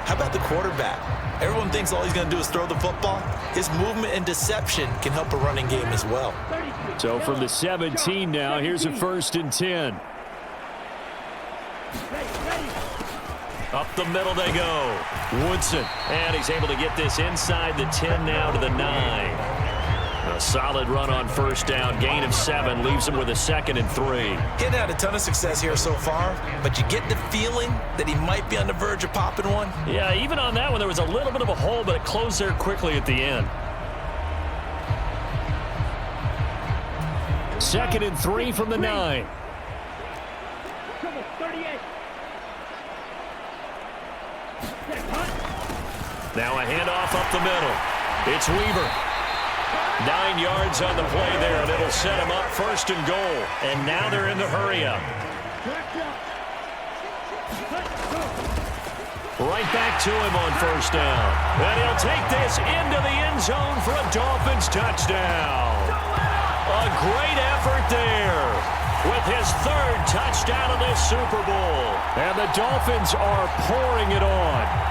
How about the quarterback? Everyone thinks all he's going to do is throw the football. His movement and deception can help a running game as well. So from the 17 now, here's a 1st and 10. Up the middle they go. Woodson. And he's able to get this inside the 10 now to the 9. A solid run on first down. Gain of 7. Leaves him with a 2nd and 3. He's had a ton of success here so far, but you get the feeling that he might be on the verge of popping one. Yeah, even on that one, there was a little bit of a hole, but it closed there quickly at the end. 2nd and 3 from the 9. Now a handoff up the middle. It's Weaver. 9 yards on the play there, and it'll set him up 1st and goal. And now they're in the hurry-up. Right back to him on first down. And he'll take this into the end zone for a Dolphins touchdown. A great effort there with his 3rd touchdown of this Super Bowl. And the Dolphins are pouring it on.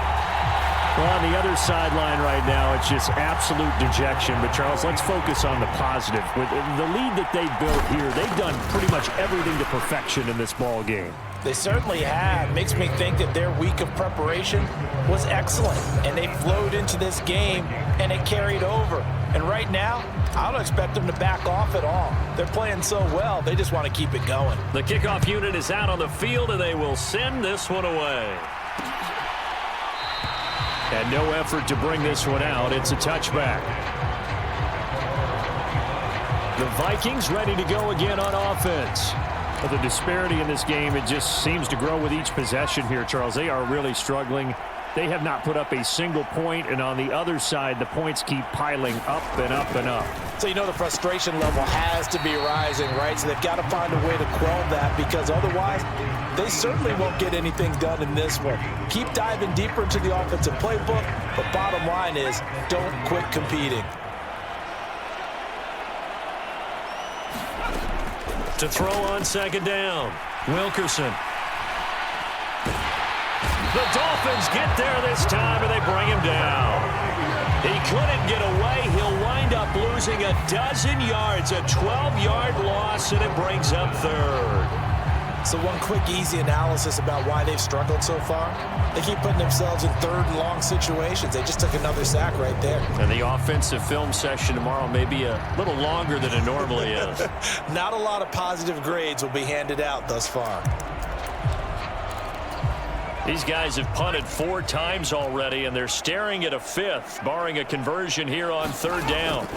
Well, on the other sideline right now, it's just absolute dejection. But, Charles, let's focus on the positive. With the lead that they built here, they've done pretty much everything to perfection in this ball game. They certainly have. Makes me think that their week of preparation was excellent. And they flowed into this game, and it carried over. And right now, I don't expect them to back off at all. They're playing so well, they just want to keep it going. The kickoff unit is out on the field, and they will send this one away. And no effort to bring this one out. It's a touchback. The Vikings ready to go again on offense. But the disparity in this game, it just seems to grow with each possession here, Charles. They are really struggling. They have not put up a single point, and on the other side, the points keep piling up and up and up. So you know the frustration level has to be rising, right? So they've got to find a way to quell that, because otherwise they certainly won't get anything done in this one. Keep diving deeper into the offensive playbook, but bottom line is don't quit competing. To throw on 2nd down, Wilkerson. The Dolphins get there this time, and they bring him down. He couldn't get away. He'll wind up losing a dozen yards, a 12-yard loss, and it brings up 3rd. So one quick, easy analysis about why they've struggled so far. They keep putting themselves in 3rd and long situations. They just took another sack right there. And the offensive film session tomorrow may be a little longer than it normally is. Not a lot of positive grades will be handed out thus far. These guys have punted 4 times already, and they're staring at a 5th, barring a conversion here on 3rd down.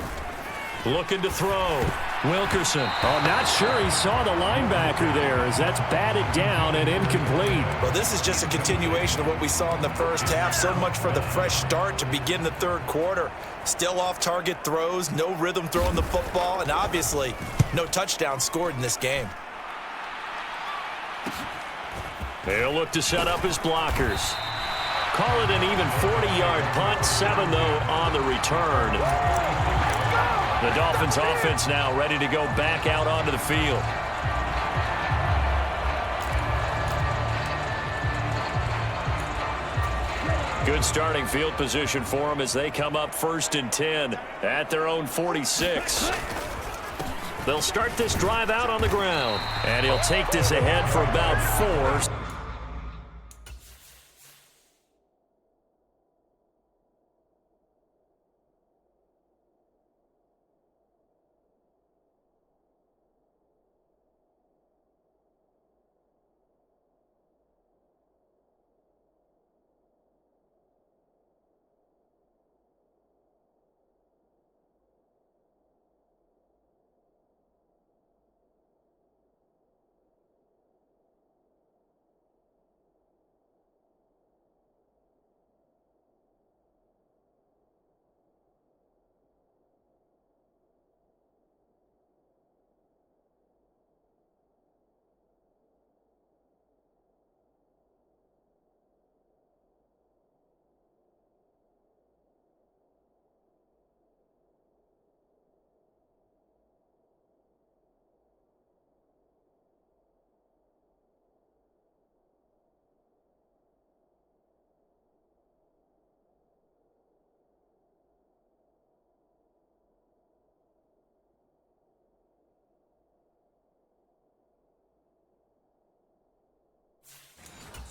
Looking to throw. Wilkerson. Oh, not sure he saw the linebacker there as that's batted down and incomplete. Well, this is just a continuation of what we saw in the first half. So much for the fresh start to begin the 3rd quarter. Still off-target throws, no rhythm throwing the football, and obviously no touchdown scored in this game. They'll look to set up his blockers. Call it an even 40-yard punt. 7, though, on the return. The Dolphins offense now ready to go back out onto the field. Good starting field position for them as they come up 1st and 10 at their own 46. They'll start this drive out on the ground. And he'll take this ahead for about 4.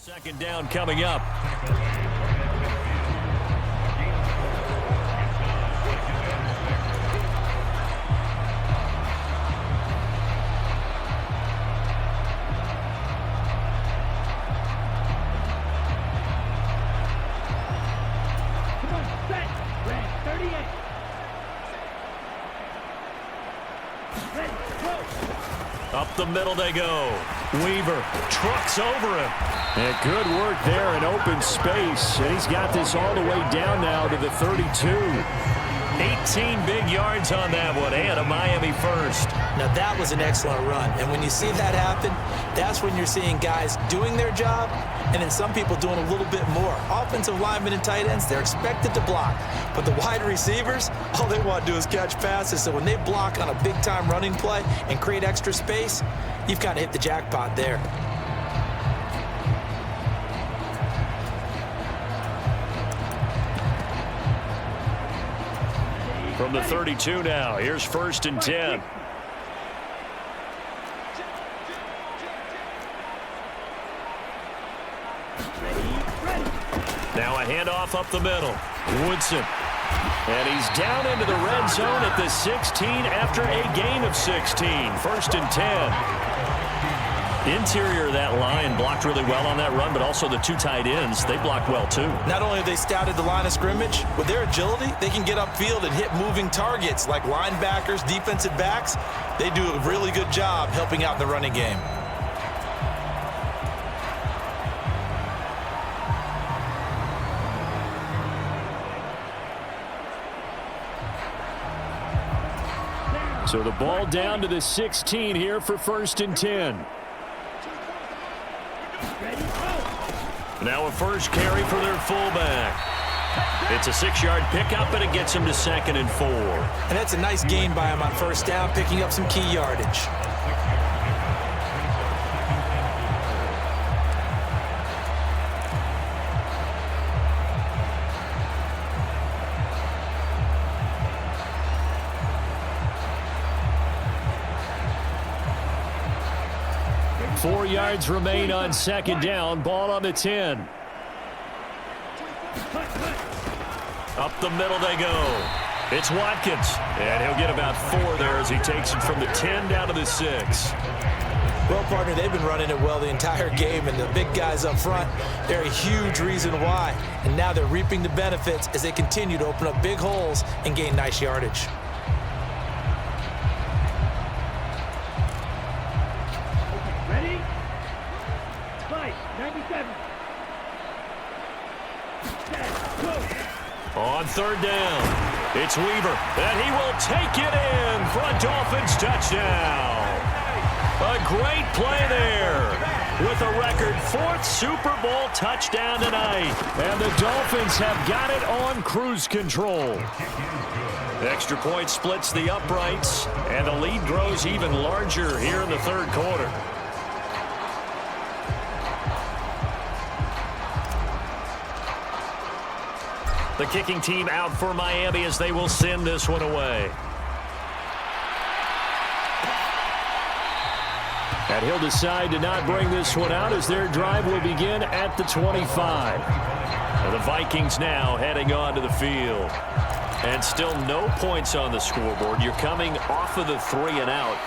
Second down coming up. Up the middle they go. Weaver trucks over him. And good work there in open space. And he's got this all the way down now to the 32. 18 big yards on that one, and a Miami first. Now, that was an excellent run. And when you see that happen, that's when you're seeing guys doing their job and then some people doing a little bit more. Offensive linemen and tight ends, they're expected to block. But the wide receivers, all they want to do is catch passes. So when they block on a big-time running play and create extra space, you've kind of hit the jackpot there. From the 32 now, here's 1st and 10. Now a handoff up the middle. Woodson. And he's down into the red zone at the 16 after a gain of 16. 1st and 10. Interior of that line blocked really well on that run, but also the two tight ends, they blocked well too. Not only have they scouted the line of scrimmage, with their agility, they can get upfield and hit moving targets like linebackers, defensive backs. They do a really good job helping out in the running game. So the ball down to the 16 here for 1st and 10. Now a first carry for their fullback. It's a 6-yard pickup, and it gets him to 2nd and 4. And that's a nice gain by him on 1st down, picking up some key yardage. Four yards remain on 2nd down. Ball on the 10. Up the middle they go. It's Watkins. And he'll get about 4 there as he takes it from the 10 down to the 6. Well, partner, they've been running it well the entire game, and the big guys up front, they're a huge reason why. And now they're reaping the benefits as they continue to open up big holes and gain nice yardage. On 3rd down, it's Weaver, and he will take it in for a Dolphins touchdown. A great play there with a record 4th Super Bowl touchdown tonight. And the Dolphins have got it on cruise control. Extra point splits the uprights, and the lead grows even larger here in the 3rd quarter. The kicking team out for Miami as they will send this one away. And he'll decide to not bring this one out as their drive will begin at the 25. And the Vikings now heading on to the field. And still no points on the scoreboard. You're coming off of the 3 and out.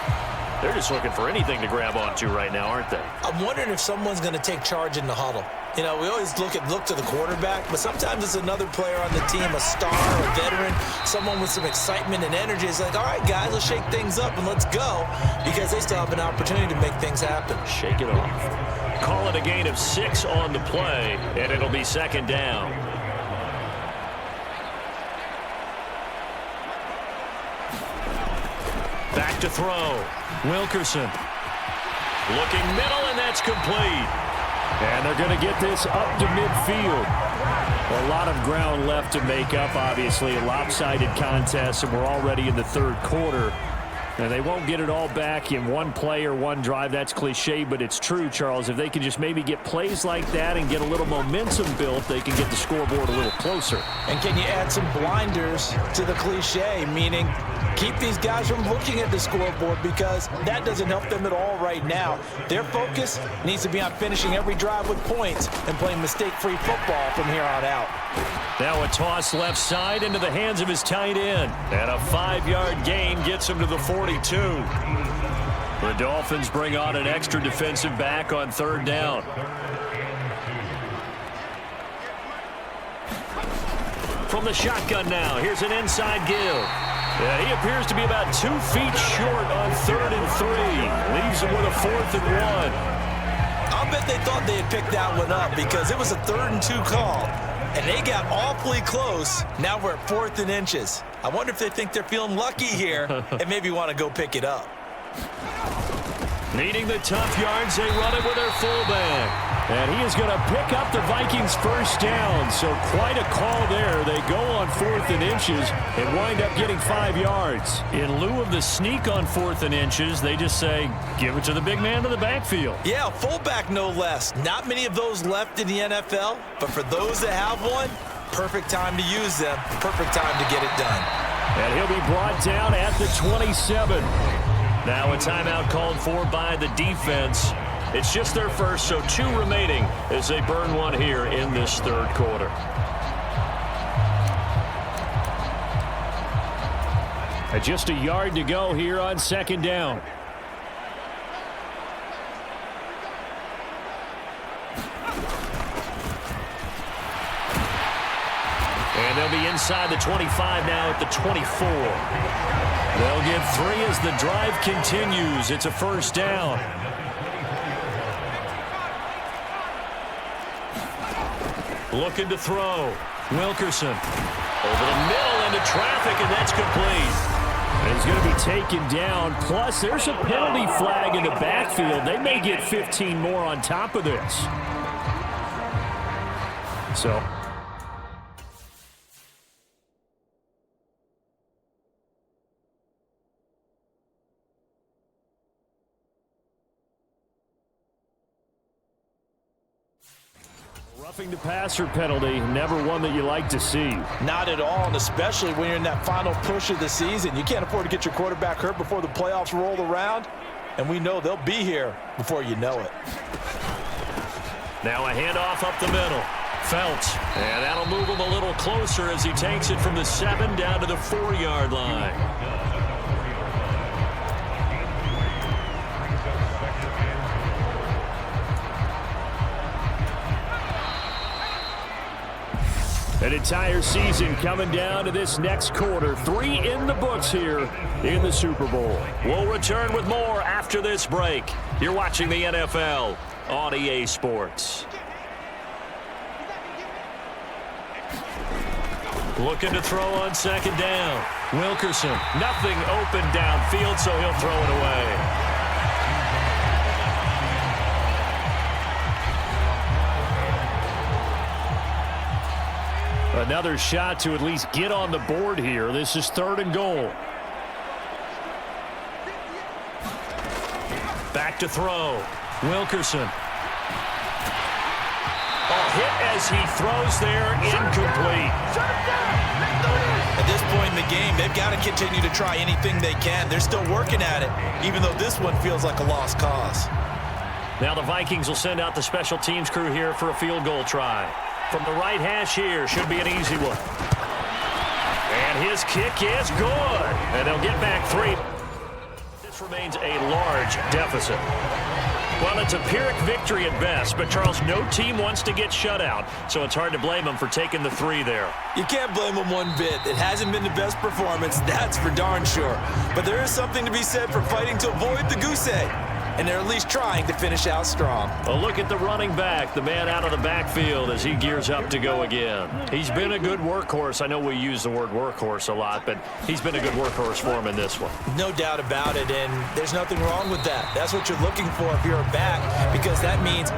They're just looking for anything to grab onto right now, aren't they? I'm wondering if someone's going to take charge in the huddle. You know, we always look to the quarterback, but sometimes it's another player on the team, a star, a veteran, someone with some excitement and energy. It's like, all right, guys, let's shake things up and let's go, because they still have an opportunity to make things happen. Shake it off. Call it a gain of 6 on the play, and it'll be 2nd down. Back to throw. Wilkerson. Looking middle, and that's complete. And they're going to get this up to midfield. A lot of ground left to make up, obviously. A lopsided contest, and we're already in the 3rd quarter. And they won't get it all back in one play or one drive. That's cliche, but it's true, Charles. If they can just maybe get plays like that and get a little momentum built, they can get the scoreboard a little closer. And can you add some blinders to the cliche, meaning keep these guys from looking at the scoreboard because that doesn't help them at all right now. Their focus needs to be on finishing every drive with points and playing mistake-free football from here on out. Now a toss left side into the hands of his tight end. And a 5-yard gain gets him to the 42. The Dolphins bring on an extra defensive back on third down. From the shotgun now, here's an inside give. Yeah, he appears to be about 2 feet short on 3rd and 3. Leaves him with a 4th and 1. I'll bet they thought they had picked that one up because it was a 3rd and 2 call. And they got awfully close. Now we're at 4th and inches. I wonder if they think they're feeling lucky here and maybe want to go pick it up. Needing the tough yards, they run it with their fullback. And he is going to pick up the Vikings first down. So quite a call there. They go on 4th and inches and wind up getting 5 yards. In lieu of the sneak on 4th and inches, they just say, give it to the big man in the backfield. Yeah, fullback no less. Not many of those left in the NFL, but for those that have one, perfect time to use them. Perfect time to get it done. And he'll be brought down at the 27. Now a timeout called for by the defense. It's just their first, so 2 remaining as they burn one here in this 3rd quarter. Just a yard to go here on 2nd down. And they'll be inside the 25 now at the 24. They'll get 3 as the drive continues. It's a first down. Looking to throw. Wilkerson over the middle into traffic, and that's complete. And he's going to be taken down. Plus, there's a penalty flag in the backfield. They may get 15 more on top of this. So roughing the passer penalty, never one that you like to see. Not at all, and especially when you're in that final push of the season. You can't afford to get your quarterback hurt before the playoffs roll around, and we know they'll be here before you know it. Now a handoff up the middle. Felts, and that'll move him a little closer as he takes it from the 7 down to the 4-yard line. An entire season coming down to this next quarter. 3 in the books here in the Super Bowl. We'll return with more after this break. You're watching the NFL on EA Sports. Looking to throw on 2nd down. Wilkerson, nothing open downfield, so he'll throw it away. Another shot to at least get on the board here. This is 3rd and goal. Back to throw. Wilkerson. A hit as he throws there, incomplete. At this point in the game, they've got to continue to try anything they can. They're still working at it, even though this one feels like a lost cause. Now the Vikings will send out the special teams crew here for a field goal try. From the right hash here, should be an easy one. And his kick is good. And they'll get back 3. This remains a large deficit. Well, it's a Pyrrhic victory at best, but Charles, no team wants to get shut out, so it's hard to blame them for taking the 3 there. You can't blame them one bit. It hasn't been the best performance, that's for darn sure. But there is something to be said for fighting to avoid the goose egg. And they're at least trying to finish out strong. Well, look at the running back, the man out of the backfield as he gears up to go again. He's been a good workhorse. I know we use the word workhorse a lot, but he's been a good workhorse for him in this one. No doubt about it, and there's nothing wrong with that. That's what you're looking for if you're a back, because that means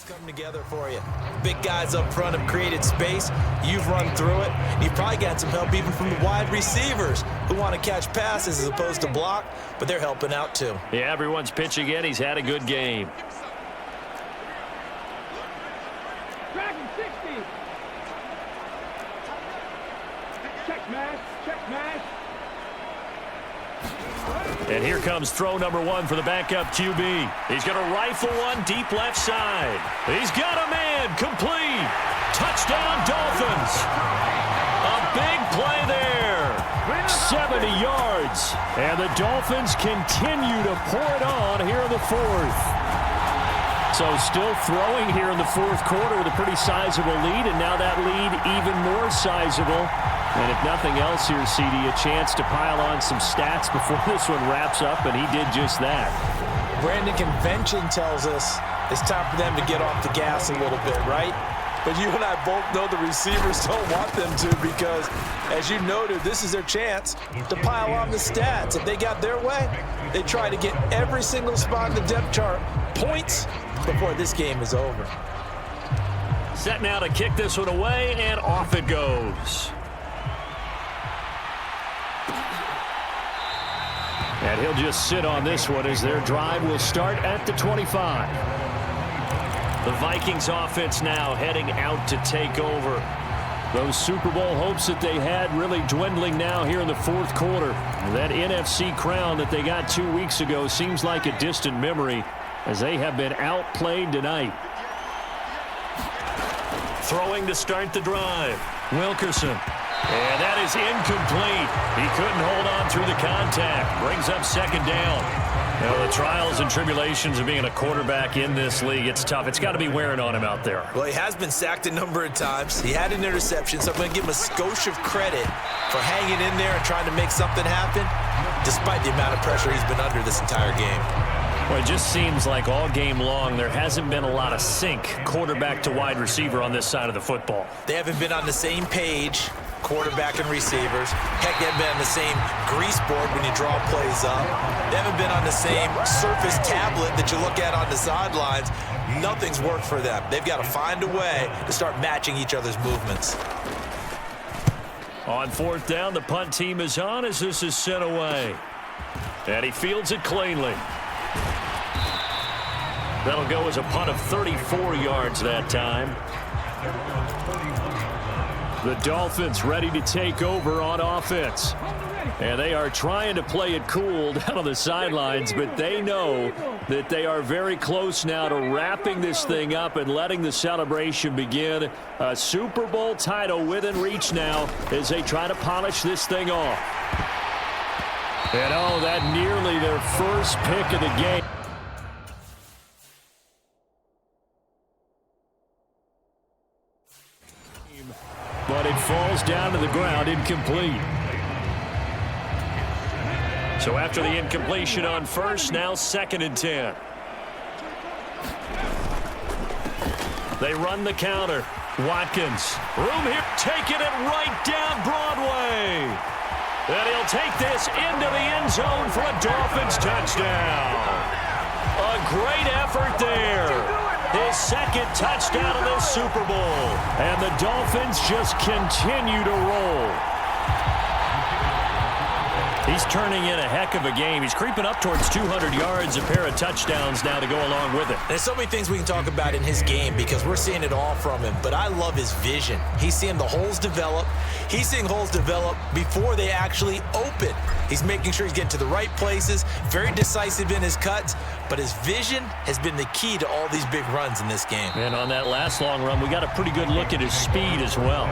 Come together for you. Big guys up front have created space. You've run through it. You've probably got some help even from the wide receivers who want to catch passes as opposed to block, but they're helping out too. Yeah, everyone's pitching in. He's had a good game. Dragon 60. Check match. Check match. And here comes throw number 1 for the backup QB. He's going to rifle one deep left side. He's got a man. Complete. Touchdown, Dolphins. A big play there. 70 yards. And the Dolphins continue to pour it on here in the fourth. So still throwing here in the fourth quarter with a pretty sizable lead, and now that lead even more sizable. And if nothing else here, CD, a chance to pile on some stats before this one wraps up, and he did just that. Brandon, convention tells us it's time for them to get off the gas a little bit, right? But you and I both know the receivers don't want them to because, as you noted, this is their chance to pile on the stats. If they got their way, they try to get every single spot in the depth chart points before this game is over. Set now to kick this one away, and off it goes. And he'll just sit on this one as their drive will start at the 25. The Vikings offense now heading out to take over. Those Super Bowl hopes that they had really dwindling now here in the fourth quarter. That NFC crown that they got 2 weeks ago seems like a distant memory as they have been outplayed tonight. Throwing to start the drive. Wilkerson. And that is incomplete. He couldn't hold on through the contact. Brings up second down. You know, the trials and tribulations of being a quarterback in this league, it's tough. It's got to be wearing on him out there. Well, he has been sacked a number of times. He had an interception, so I'm going to give him a skosh of credit for hanging in there and trying to make something happen, despite the amount of pressure he's been under this entire game. Well, it just seems like all game long there hasn't been a lot of sync quarterback to wide receiver on this side of the football. They haven't been on the same page, quarterback and receivers. Heck, they haven't been on the same grease board when you draw plays up. They haven't been on the same surface tablet that you look at on the sidelines. Nothing's worked for them. They've got to find a way to start matching each other's movements. On fourth down, the punt team is on as this is sent away. And he fields it cleanly. That'll go as a punt of 34 yards that time. The Dolphins ready to take over on offense. And they are trying to play it cool down on the sidelines, but they know that they are very close now to wrapping this thing up and letting the celebration begin. A Super Bowl title within reach now as they try to polish this thing off. And oh, that nearly their first pick of the game. But it falls down to the ground incomplete. So after the incompletion on first, now 2nd and 10. They run the counter. Watkins. Room here. Taking it right down Broadway. And he'll take this into the end zone for a Dolphins touchdown. A great effort there. His 2nd touchdown of this Super Bowl. And the Dolphins just continue to roll. He's turning in a heck of a game. He's creeping up towards 200 yards, a pair of touchdowns now to go along with it. There's so many things we can talk about in his game because we're seeing it all from him, but I love his vision. He's seeing the holes develop. He's seeing holes develop before they actually open. He's making sure he's getting to the right places, very decisive in his cuts, but his vision has been the key to all these big runs in this game. And on that last long run, we got a pretty good look at his speed as well.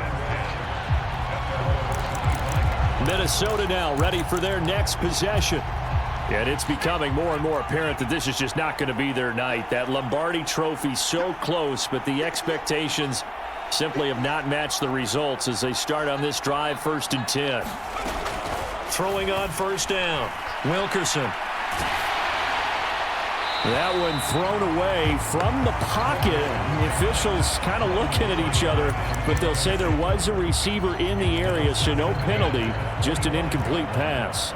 Minnesota now ready for their next possession. And it's becoming more and more apparent that this is just not going to be their night. That Lombardi trophy so close, but the expectations simply have not matched the results as they start on this drive 1st and 10. Throwing on first down. Wilkerson. That one thrown away from the pocket. The officials kind of looking at each other, but they'll say there was a receiver in the area, so no penalty, just an incomplete pass.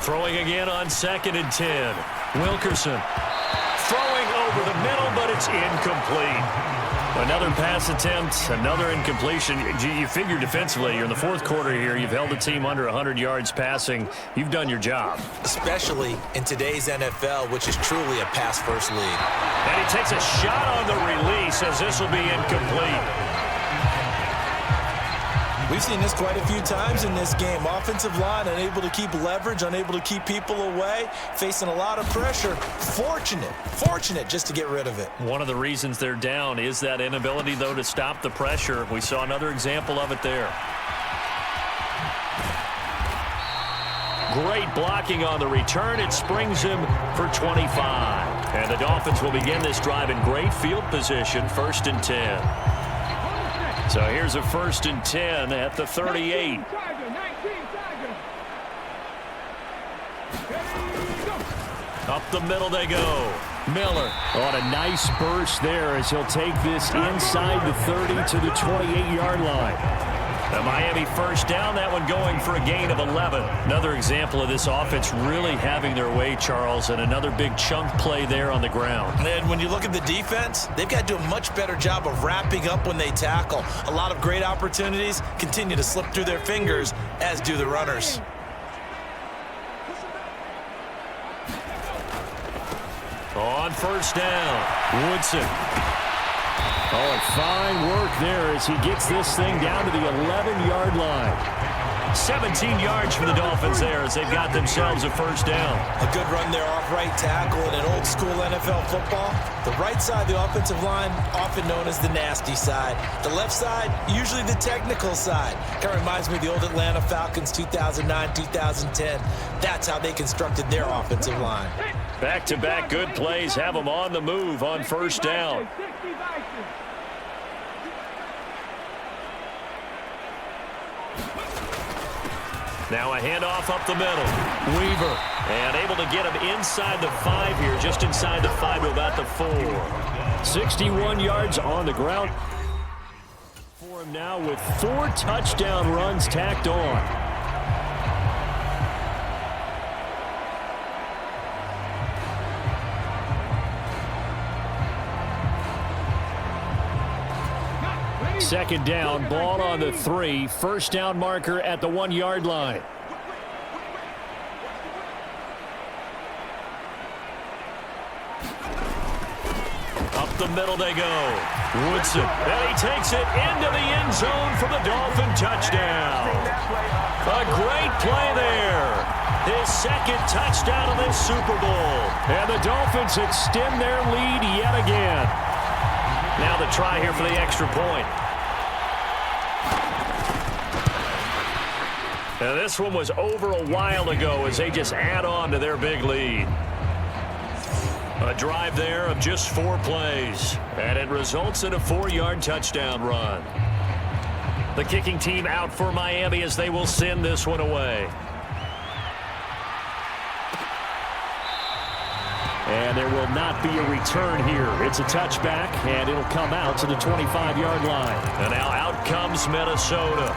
Throwing again on 2nd and 10. Wilkerson throwing over the middle, but it's incomplete. Another pass attempt, another incompletion. You figure defensively, you're in the fourth quarter here. You've held the team under 100 yards passing. You've done your job. Especially in today's NFL, which is truly a pass-first league. And he takes a shot on the release as this will be incomplete. We've seen this quite a few times in this game. Offensive line unable to keep leverage, unable to keep people away, facing a lot of pressure. Fortunate just to get rid of it. One of the reasons they're down is that inability, though, to stop the pressure. We saw another example of it there. Great blocking on the return. It springs him for 25. And the Dolphins will begin this drive in great field position, 1st and 10. So here's a 1st and 10 at the 38. Up the middle they go. Miller on a nice burst there as he'll take this inside the 30 to the 28-yard line. The Miami first down, that one going for a gain of 11. Another example of this offense really having their way, Charles, and another big chunk play there on the ground. And when you look at the defense, they've got to do a much better job of wrapping up when they tackle. A lot of great opportunities continue to slip through their fingers, as do the runners. On 1st down, Woodson. Oh, and fine work there as he gets this thing down to the 11-yard line. 17 yards for the Dolphins there as they've got themselves a 1st down. A good run there off right tackle in an old-school NFL football. The right side of the offensive line, often known as the nasty side. The left side, usually the technical side. Kind of reminds me of the old Atlanta Falcons 2009, 2010. That's how they constructed their offensive line. Back-to-back good plays have them on the move on 1st down. Now a handoff up the middle. Weaver. And able to get him inside the 5 here, just inside the 5 to about the 4. 61 yards on the ground for him now with 4 touchdown runs tacked on. Second down, ball on the 3. 1st down marker at the 1-yard line. Up the middle they go. Woodson. And he takes it into the end zone for the Dolphin touchdown. A great play there. His 2nd touchdown of this Super Bowl. And the Dolphins extend their lead yet again. Now the try here for the extra point. Now this one was over a while ago as they just add on to their big lead. A drive there of just 4 plays, and it results in a 4-yard touchdown run. The kicking team out for Miami as they will send this one away. And there will not be a return here. It's a touchback, and it'll come out to the 25-yard line. And now out comes Minnesota.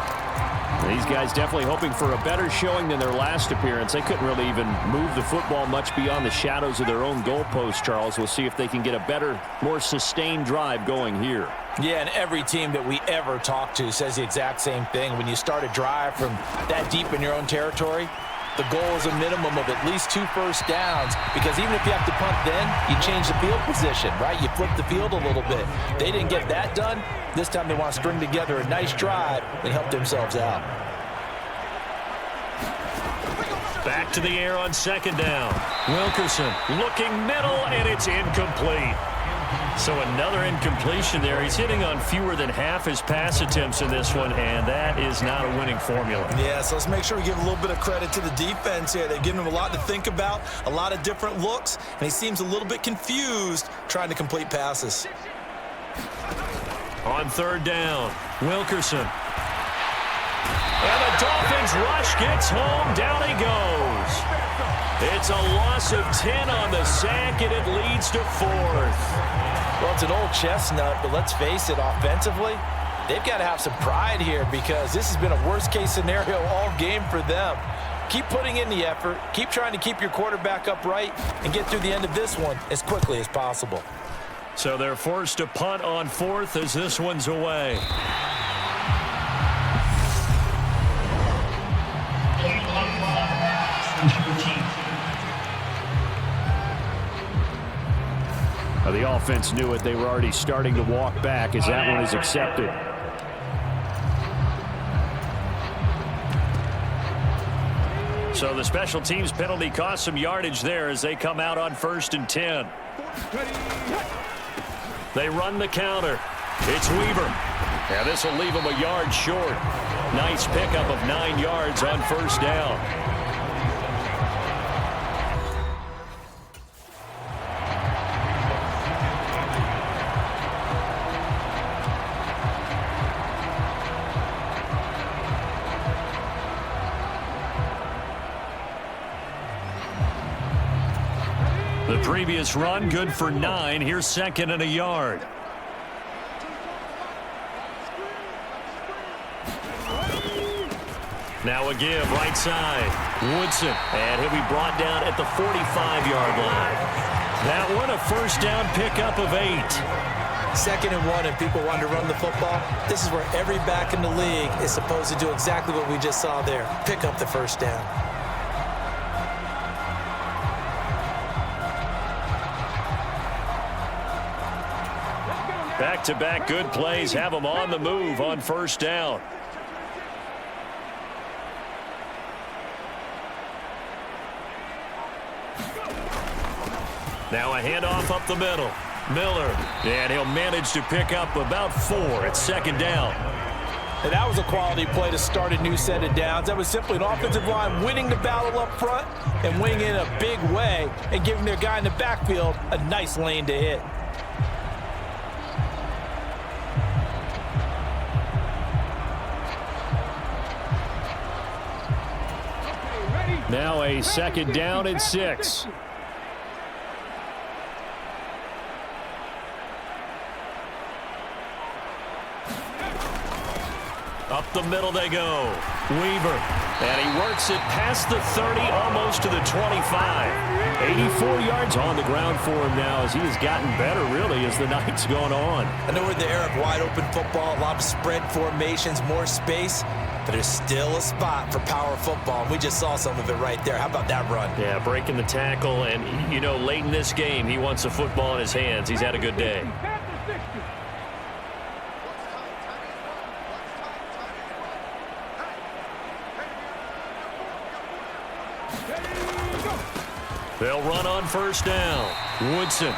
These guys definitely hoping for a better showing than their last appearance. They couldn't really even move the football much beyond the shadows of their own goalpost, Charles. We'll see if they can get a better, more sustained drive going here. Yeah, and every team that we ever talk to says the exact same thing. When you start a drive from that deep in your own territory, the goal is a minimum of at least 2 first downs, because even if you have to punt then, you change the field position, right? You flip the field a little bit. They didn't get that done. This time they want to string together a nice drive and help themselves out. Back to the air on 2nd down. Wilkerson looking middle, and it's incomplete. So another incompletion there. He's hitting on fewer than half his pass attempts in this one, and that is not a winning formula. Yeah, so let's make sure we give a little bit of credit to the defense here. They've given him a lot to think about, a lot of different looks, and he seems a little bit confused trying to complete passes. On 3rd down, Wilkerson. And the Dolphins rush gets home. Down he goes. It's a loss of 10 on the sack, and it leads to 4th. Well, it's an old chestnut, but let's face it, offensively, they've got to have some pride here, because this has been a worst-case scenario all game for them. keep putting in the effort, keep trying to keep your quarterback upright, and get through the end of this one as quickly as possible. So they're forced to punt on fourth as this one's away. The offense knew it. They were already starting to walk back as that one is accepted. So the special teams penalty cost some yardage there as they come out on 1st and 10. They run the counter. It's Weaver. Yeah, this will leave them a yard short. Nice pickup of 9 yards on 1st down. The previous run, good for 9. Here's 2nd and a yard. Now a give, right side. Woodson, and he'll be brought down at the 45-yard line. That one, a 1st down pickup of 8. 2nd and 1, and people want to run the football. This is where every back in the league is supposed to do exactly what we just saw there. Pick up the 1st down. Back-to-back good plays have them on the move on 1st down. Now a handoff up the middle. Miller, and he'll manage to pick up about 4 at 2nd down. And that was a quality play to start a new set of downs. That was simply an offensive line winning the battle up front and winning in a big way and giving their guy in the backfield a nice lane to hit. Now a 2nd down and 6. Up the middle they go. Weaver. And he works it past the 30, almost to the 25. 84 yards on the ground for him now as he has gotten better, really, as the night's gone on. I know we're in the era of wide-open football, a lot of spread formations, more space, but there's still a spot for power football, and we just saw some of it right there. How about that run? Yeah, breaking the tackle, and, you know, late in this game, he wants the football in his hands. He's had a good day. They'll run on 1st down. Woodson.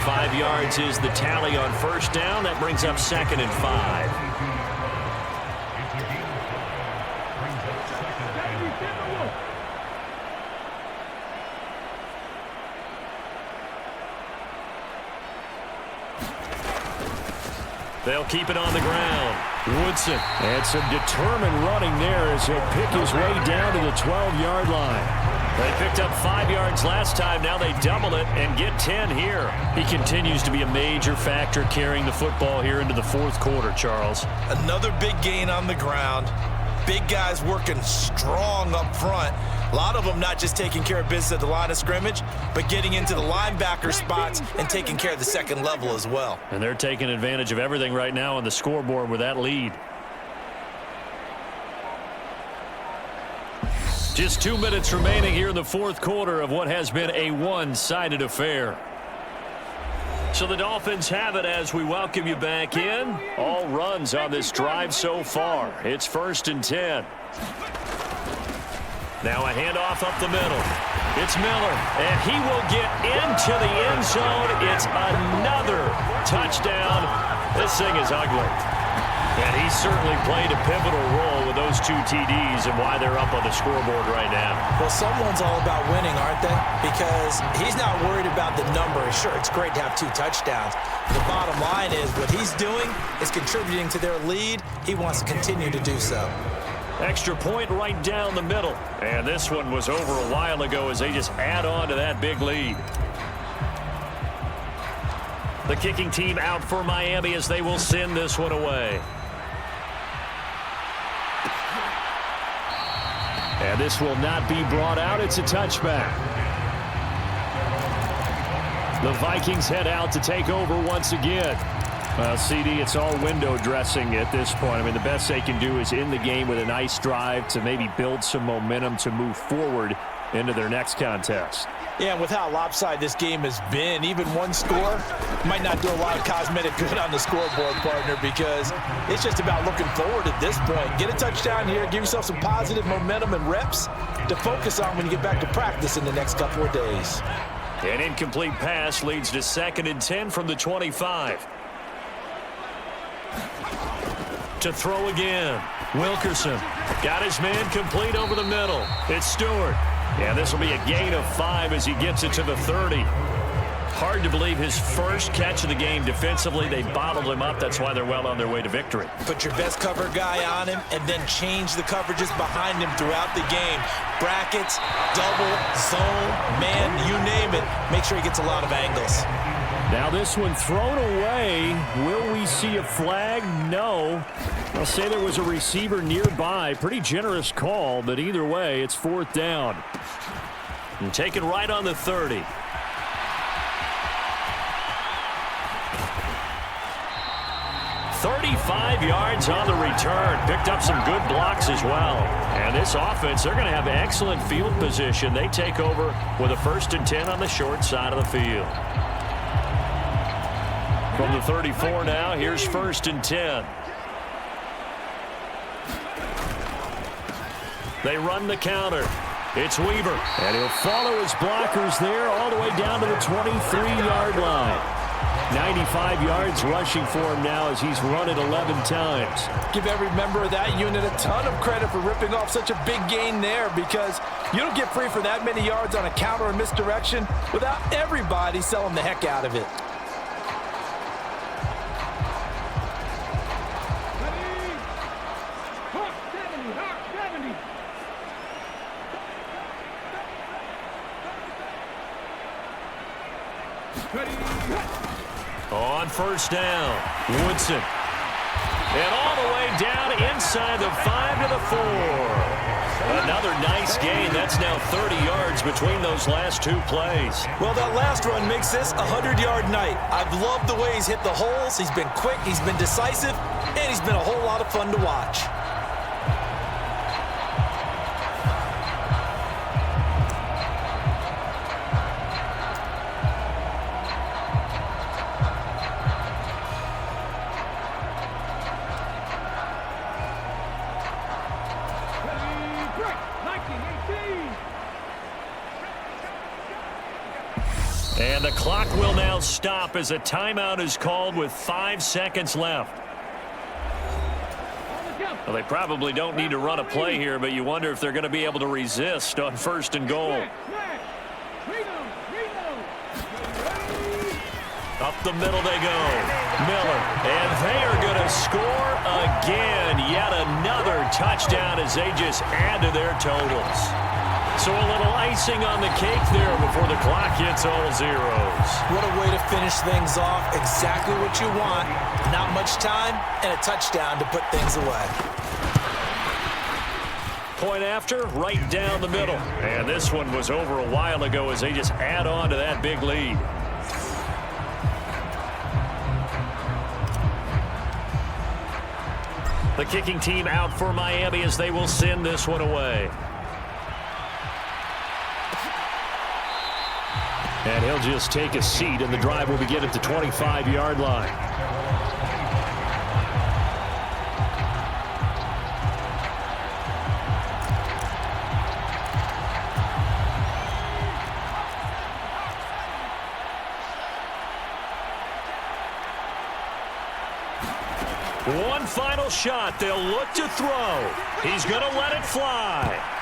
5 yards is the tally on 1st down. That brings up 2nd and 5. They'll keep it on the ground. Woodson. And some determined running there as he'll pick his way down to the 12-yard line. They picked up 5 yards last time. Now they double it and get 10 here. He continues to be a major factor carrying the football here into the 4th quarter, Charles. Another big gain on the ground. Big guys working strong up front. A lot of them not just taking care of business at the line of scrimmage, but getting into the linebacker spots and taking care of the second level as well. And they're taking advantage of everything right now on the scoreboard with that lead. Just 2 minutes remaining here in the 4th quarter of what has been a one-sided affair. So the Dolphins have it as we welcome you back in. All runs on this drive so far. It's 1st and 10. Now a handoff up the middle. It's Miller, and he will get into the end zone. It's another touchdown. This thing is ugly. And he certainly played a pivotal role with those 2 TDs and why they're up on the scoreboard right now. Well, someone's all about winning, aren't they? Because he's not worried about the number. Sure, it's great to have 2 touchdowns. The bottom line is what he's doing is contributing to their lead. He wants to continue to do so. Extra point right down the middle. And this one was over a while ago as they just add on to that big lead. The kicking team out for Miami as they will send this one away. And this will not be brought out. It's a touchback. The Vikings head out to take over once again. Well, CD, it's all window dressing at this point. I mean, the best they can do is end the game with a nice drive to maybe build some momentum to move forward into their next contest. Yeah, and with how lopsided this game has been, even one score might not do a lot of cosmetic good on the scoreboard, partner, because it's just about looking forward at this point. Get a touchdown here, give yourself some positive momentum and reps to focus on when you get back to practice in the next couple of days. An incomplete pass leads to 2nd and 10 from the 25. To throw again. Wilkerson got his man complete over the middle. It's Stewart. Yeah, this will be a gain of 5 as he gets it to the 30. Hard to believe his first catch of the game defensively. They bottled him up. That's why they're well on their way to victory. Put your best cover guy on him and then change the coverages behind him throughout the game. Brackets, double, zone, man, you name it. Make sure he gets a lot of angles. Now this one thrown away. Will we see a flag? No. I'll say there was a receiver nearby. Pretty generous call, but either way, it's 4th down. And taken right on the 30. "35 yards on the return." Picked up some good blocks as well. And this offense, they're going to have excellent field position. They take over with a 1st and 10 on the short side of the field. From the 34 now, here's 1st and 10. They run the counter. It's Weaver. And he'll follow his blockers there all the way down to the 23-yard line. 95 yards rushing for him now as he's run it 11 times. Give every member of that unit a ton of credit for ripping off such a big gain there, because you don't get free for that many yards on a counter or misdirection without everybody selling the heck out of it. On 1st down, Woodson. And all the way down inside the 5 to the 4. Another nice gain. That's now 30 yards between those last 2 plays. Well, that last run makes this a 100-yard night. I've loved the way he's hit the holes. He's been quick, he's been decisive, and he's been a whole lot of fun to watch. And the clock will now stop as a timeout is called with 5 seconds left. Well, they probably don't need to run a play here, but you wonder if they're going to be able to resist on 1st and goal. Up the middle they go. Miller. And they are going to score again. Yet another touchdown as they just add to their totals. So a little icing on the cake there before the clock hits all zeros. What a way to finish things off. Exactly what you want. Not much time and a touchdown to put things away. Point after, right down the middle. And this one was over a while ago as they just add on to that big lead. The kicking team out for Miami as they will send this one away. And he'll just take a seat, and the drive will begin at the 25-yard line. One final shot. They'll look to throw. He's going to let it fly.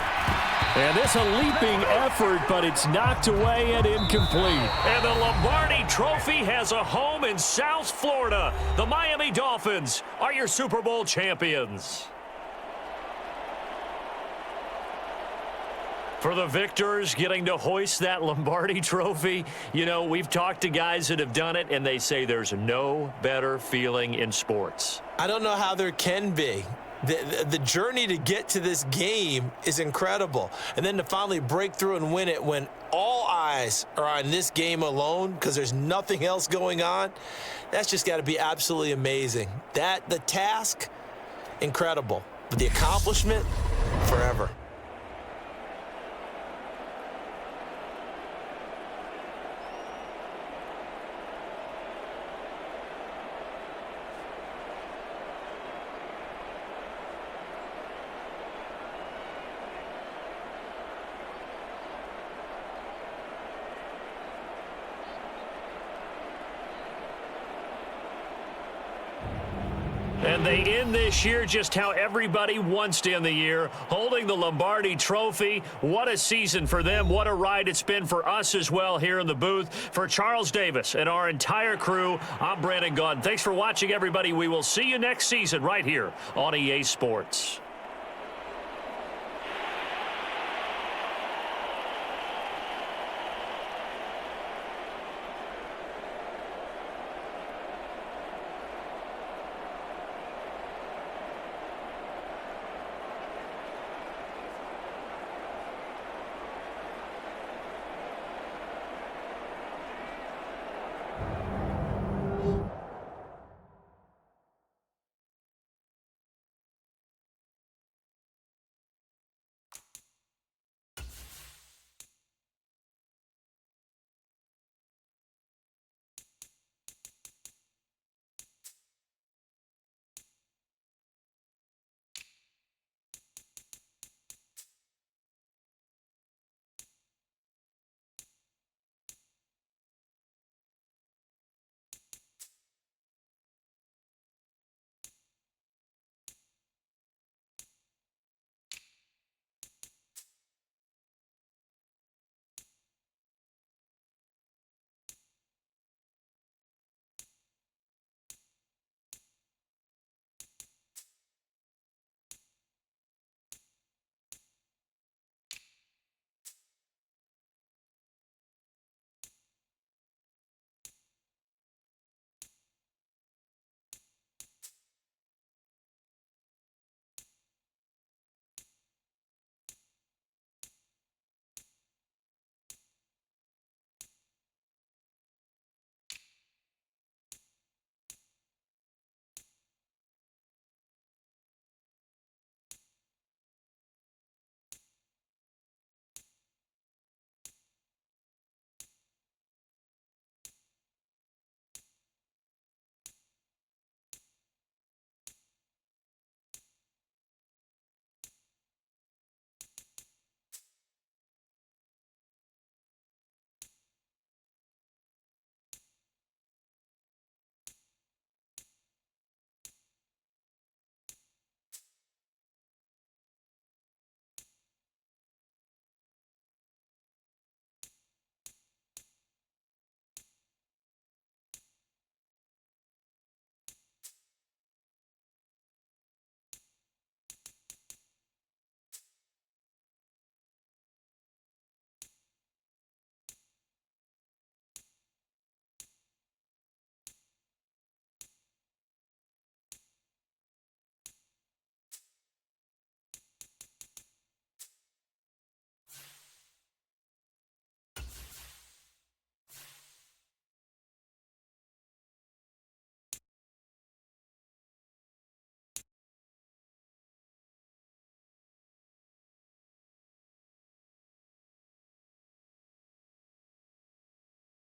And this a leaping effort, but it's knocked away and incomplete. And the Lombardi Trophy has a home in South Florida. The Miami Dolphins are your Super Bowl champions. For the victors getting to hoist that Lombardi Trophy, you know, we've talked to guys that have done it, and they say there's no better feeling in sports. I don't know how there can be. The journey to get to this game is incredible. And then to finally break through and win it when all eyes are on this game alone because there's nothing else going on, that's just got to be absolutely amazing. The task, incredible. But the accomplishment, forever. And they end this year just how everybody wants to end the year, holding the Lombardi Trophy. What a season for them. What a ride it's been for us as well here in the booth. For Charles Davis and our entire crew, I'm Brandon Gaudin. Thanks for watching, everybody. We will see you next season right here on EA Sports.